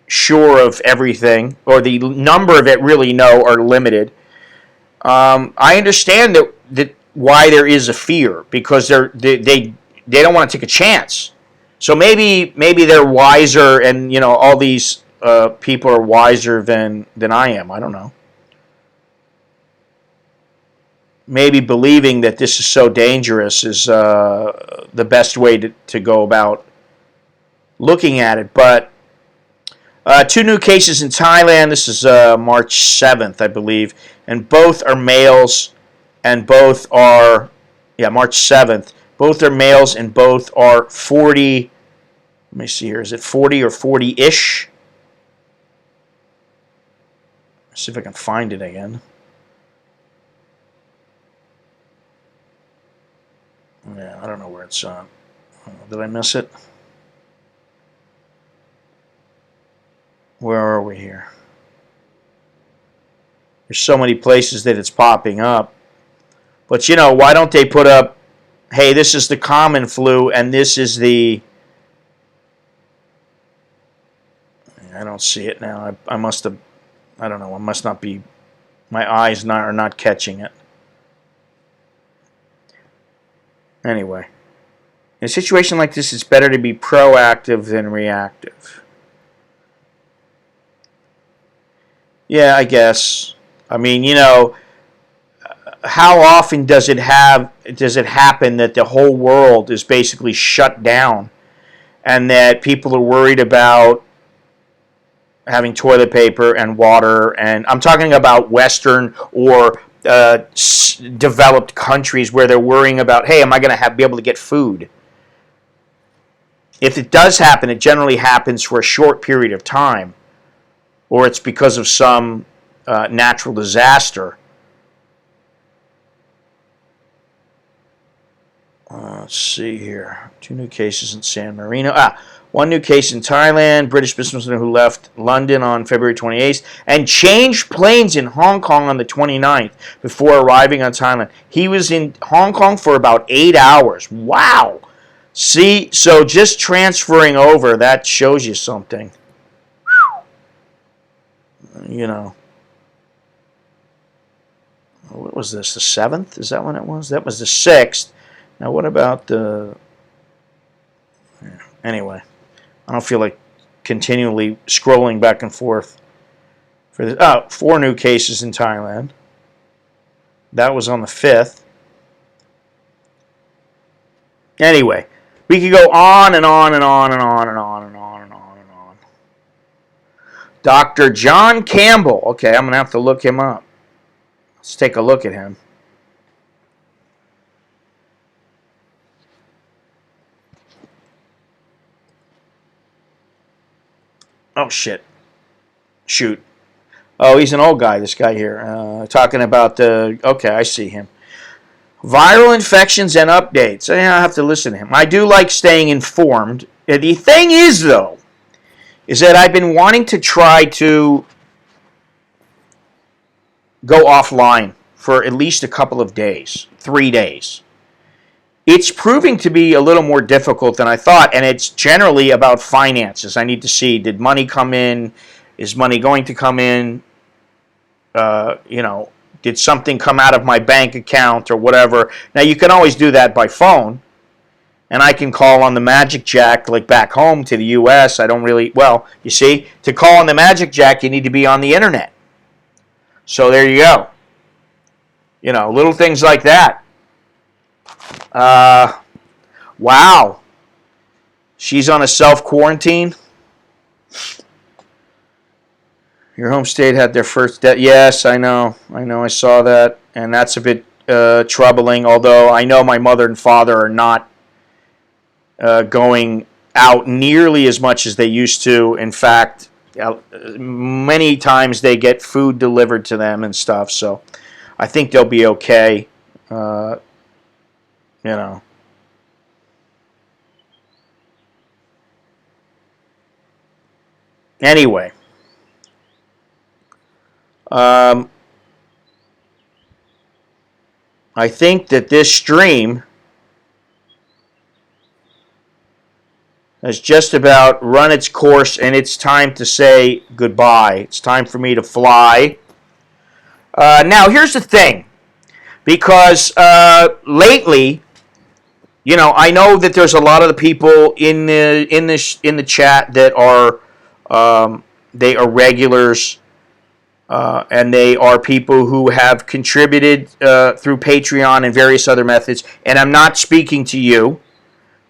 sure of everything, or the number of it really know are limited, I understand that why there is a fear, because they don't want to take a chance. So maybe they're wiser, and all these people are wiser than I am. I don't know. Maybe believing that this is so dangerous is the best way to go about looking at it. But 2 new cases in Thailand. This is March 7th, I believe. And both are males, and both are, March 7th. Both are males, and both are 40. Let me see here. Is it 40 or 40-ish? Let's see if I can find it again. Yeah, I don't know where it's on. Did I miss it? Where are we here? There's so many places that it's popping up. But, why don't they put up, hey, this is the common flu, and this is the... I don't see it now. I must have... I don't know. I must not be... My eyes are not catching it. Anyway. In a situation like this, it's better to be proactive than reactive. Yeah, I guess. I mean, how often does it happen that the whole world is basically shut down and that people are worried about having toilet paper and water, and I'm talking about Western or developed countries where they're worrying about, hey, am I going to be able to get food? If it does happen, it generally happens for a short period of time, or it's because of some natural disaster. Let's see here. 2 new cases in San Marino. 1 new case in Thailand. British businessman who left London on February 28th and changed planes in Hong Kong on the 29th before arriving on Thailand. He was in Hong Kong for about 8 hours. Wow. See, so just transferring over, that shows you something. What was this, the 7th? Is that when it was? That was the 6th. Now, what about the... Anyway, I don't feel like continually scrolling back and forth. For this. 4 new cases in Thailand. That was on the 5th. Anyway, we could go on and on and on and on and on and on and on and on. Dr. John Campbell. Okay, I'm going to have to look him up. Let's take a look at him. Oh, shit. Shoot. Oh, he's an old guy, this guy here. Talking about the... Okay, I see him. Viral infections and updates. I have to listen to him. I do like staying informed. The thing is, though, is that I've been wanting to try to go offline for at least a couple of days. 3 days. It's proving to be a little more difficult than I thought, and it's generally about finances. I need to see, did money come in? Is money going to come in? Did something come out of my bank account or whatever? Now, you can always do that by phone, and I can call on the Magic Jack, like back home to the U.S. I don't really, well, you see, to call on the Magic Jack, you need to be on the internet. So there you go. Little things like that. Wow. She's on a self-quarantine. Your home state had their first death. Yes, I know. I saw that. And that's a bit troubling, although I know my mother and father are not going out nearly as much as they used to. In fact, many times they get food delivered to them and stuff. So I think they'll be okay. Anyway. I think that this stream has just about run its course, and it's time to say goodbye. It's time for me to fly. Now, here's the thing. Because lately, I know that there's a lot of the people in the chat that are they are regulars, and they are people who have contributed through Patreon and various other methods. And I'm not speaking to you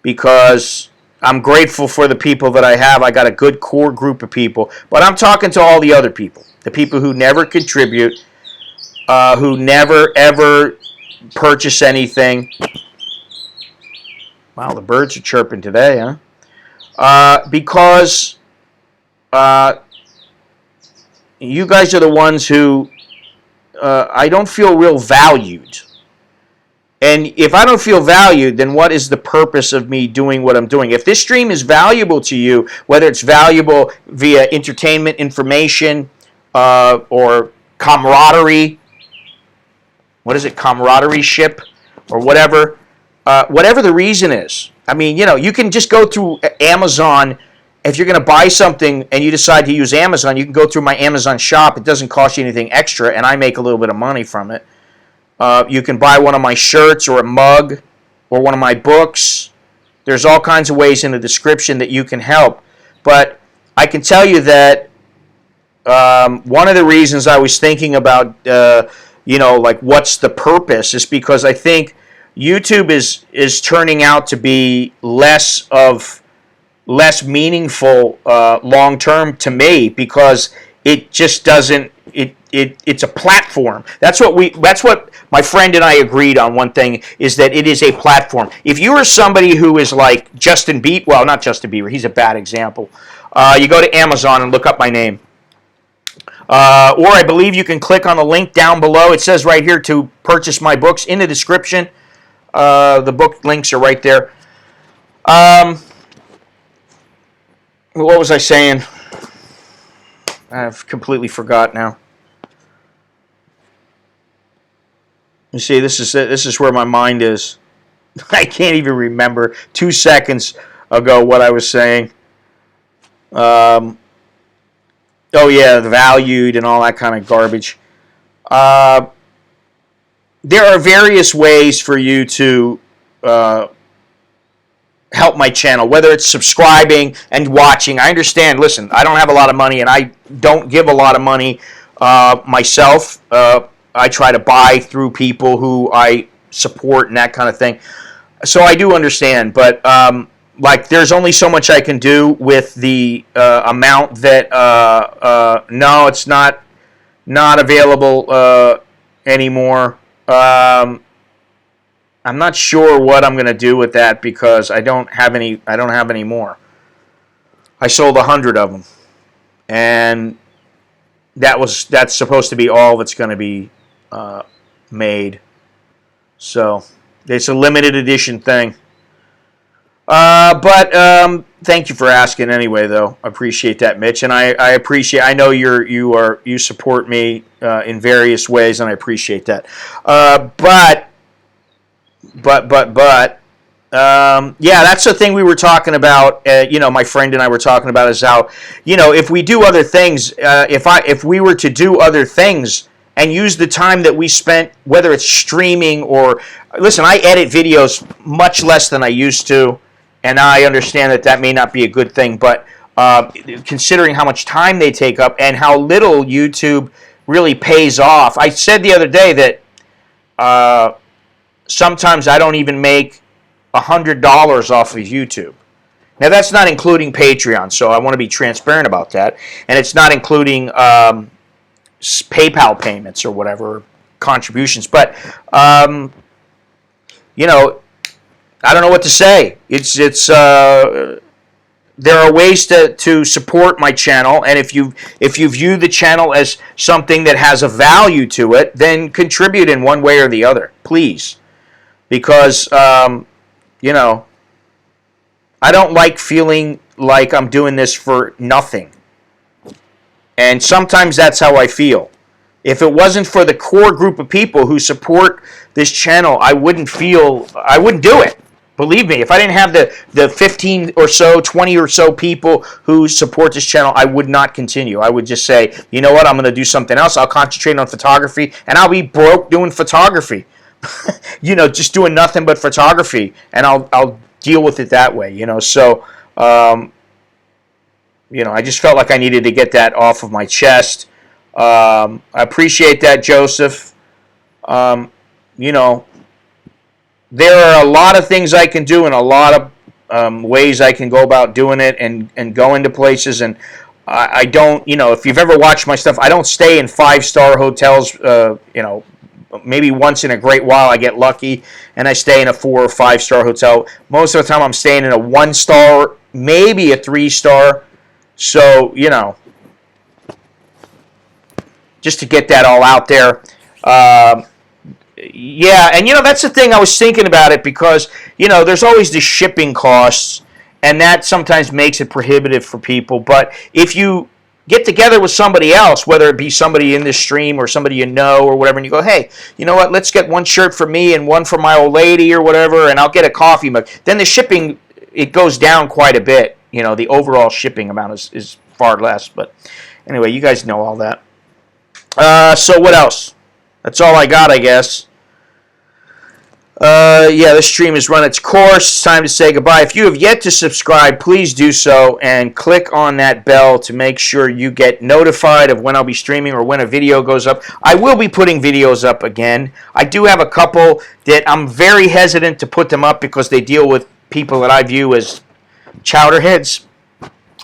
because I'm grateful for the people that I have. I got a good core group of people. But I'm talking to all the other people, the people who never contribute, who never, ever purchase anything. Wow, the birds are chirping today, huh? Because you guys are the ones who I don't feel real valued. And if I don't feel valued, then what is the purpose of me doing what I'm doing? If this stream is valuable to you, whether it's valuable via entertainment, information, or camaraderie, what is it, camaraderie ship, or whatever, whatever the reason is. I mean, you can just go through Amazon. If you're going to buy something and you decide to use Amazon, you can go through my Amazon shop. It doesn't cost you anything extra, and I make a little bit of money from it. You can buy one of my shirts or a mug or one of my books. There's all kinds of ways in the description that you can help. But I can tell you that one of the reasons I was thinking about, like what's the purpose, is because I think YouTube is turning out to be less meaningful long term to me, because it just doesn't. It's a platform. That's what my friend and I agreed on. One thing is that it is a platform. If you are somebody who is like Justin Bieber, well, not Justin Bieber, he's a bad example. You go to Amazon and look up my name. Or I believe you can click on the link down below. It says right here to purchase my books in the description. The book links are right there. What was I saying? I've completely forgot now. You see, this is where my mind is. I can't even remember 2 seconds ago what I was saying. Oh yeah, the valued and all that kind of garbage. There are various ways for you to help my channel, whether it's subscribing and watching. I understand. Listen, I don't have a lot of money, and I don't give a lot of money myself. I try to buy through people who I support and that kind of thing. So I do understand, but there's only so much I can do with the amount that no, it's not available anymore. I'm not sure what I'm going to do with that, because I don't have any more. I sold 100 of them, and that's supposed to be all that's going to be made. So it's a limited edition thing. But thank you for asking anyway, though. I appreciate that, Mitch, and I appreciate. I know you support me in various ways, and I appreciate that. But yeah, that's the thing we were talking about. My friend and I were talking about is how, if we do other things, if we were to do other things and use the time that we spent, whether it's streaming or, listen, I edit videos much less than I used to, and I understand that may not be a good thing, but considering how much time they take up and how little YouTube really pays off. I said the other day that sometimes I don't even make $100 off of YouTube. Now, that's not including Patreon, so I want to be transparent about that. And it's not including PayPal payments or whatever, contributions. But, I don't know what to say. There are ways to support my channel, and if you view the channel as something that has a value to it, then contribute in one way or the other, please. Because, I don't like feeling like I'm doing this for nothing. And sometimes that's how I feel. If it wasn't for the core group of people who support this channel, I wouldn't do it. Believe me, if I didn't have the 15 or so, 20 or so people who support this channel, I would not continue. I would just say, you know what, I'm going to do something else. I'll concentrate on photography, and I'll be broke doing photography. Just doing nothing but photography, and I'll deal with it that way. So I just felt like I needed to get that off of my chest. I appreciate that, Joseph. You know, there are a lot of things I can do and a lot of ways I can go about doing it and go into places. And I don't, if you've ever watched my stuff, I don't stay in 5-star hotels. Maybe once in a great while I get lucky and I stay in a 4 or 5-star hotel. Most of the time I'm staying in a 1-star, maybe a 3-star. So, just to get that all out there. Yeah, and that's the thing, I was thinking about it because, there's always the shipping costs, and that sometimes makes it prohibitive for people. But if you get together with somebody else, whether it be somebody in this stream or somebody or whatever, and you go, hey, you know what, let's get one shirt for me and one for my old lady or whatever, and I'll get a coffee mug, then the shipping, it goes down quite a bit. The overall shipping amount is far less. But anyway, you guys know all that. So what else? That's all I got, I guess. Yeah, this stream has run its course. It's time to say goodbye. If you have yet to subscribe, please do so and click on that bell to make sure you get notified of when I'll be streaming or when a video goes up. I will be putting videos up again. I do have a couple that I'm very hesitant to put them up because they deal with people that I view as chowderheads,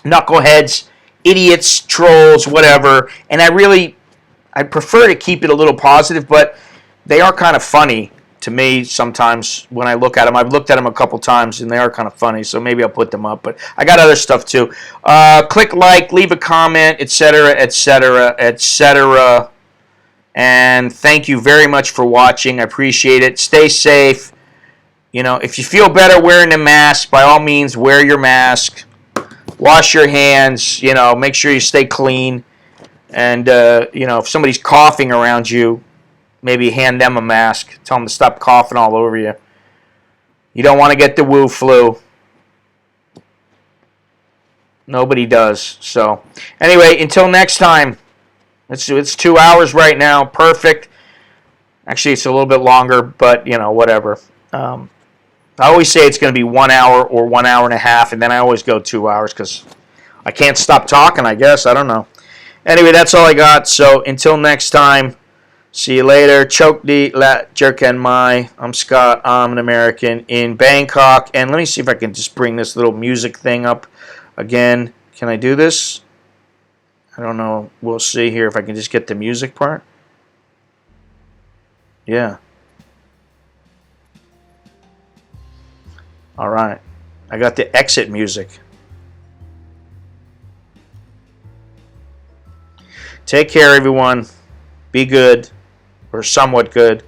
knuckleheads, idiots, trolls, whatever. And I prefer to keep it a little positive, but they are kind of funny to me sometimes when I look at them. I've looked at them a couple times, and they are kind of funny, so maybe I'll put them up. But I got other stuff, too. Click like, leave a comment, etc., etc., etc. And thank you very much for watching. I appreciate it. Stay safe. If you feel better wearing a mask, by all means, wear your mask. Wash your hands. Make sure you stay clean. And, if somebody's coughing around you, maybe hand them a mask. Tell them to stop coughing all over you. You don't want to get the woo flu. Nobody does. So, anyway, until next time. It's 2 hours right now. Perfect. Actually, it's a little bit longer, but, whatever. I always say it's going to be 1 hour or 1 hour and a half, and then I always go 2 hours because I can't stop talking, I guess. I don't know. Anyway, that's all I got. So until next time, see you later. Choke the lat jerken mai. I'm Scott. I'm an American in Bangkok. And let me see if I can just bring this little music thing up again. Can I do this? I don't know. We'll see here if I can just get the music part. Yeah. All right. I got the exit music. Take care, everyone. Be good, or somewhat good.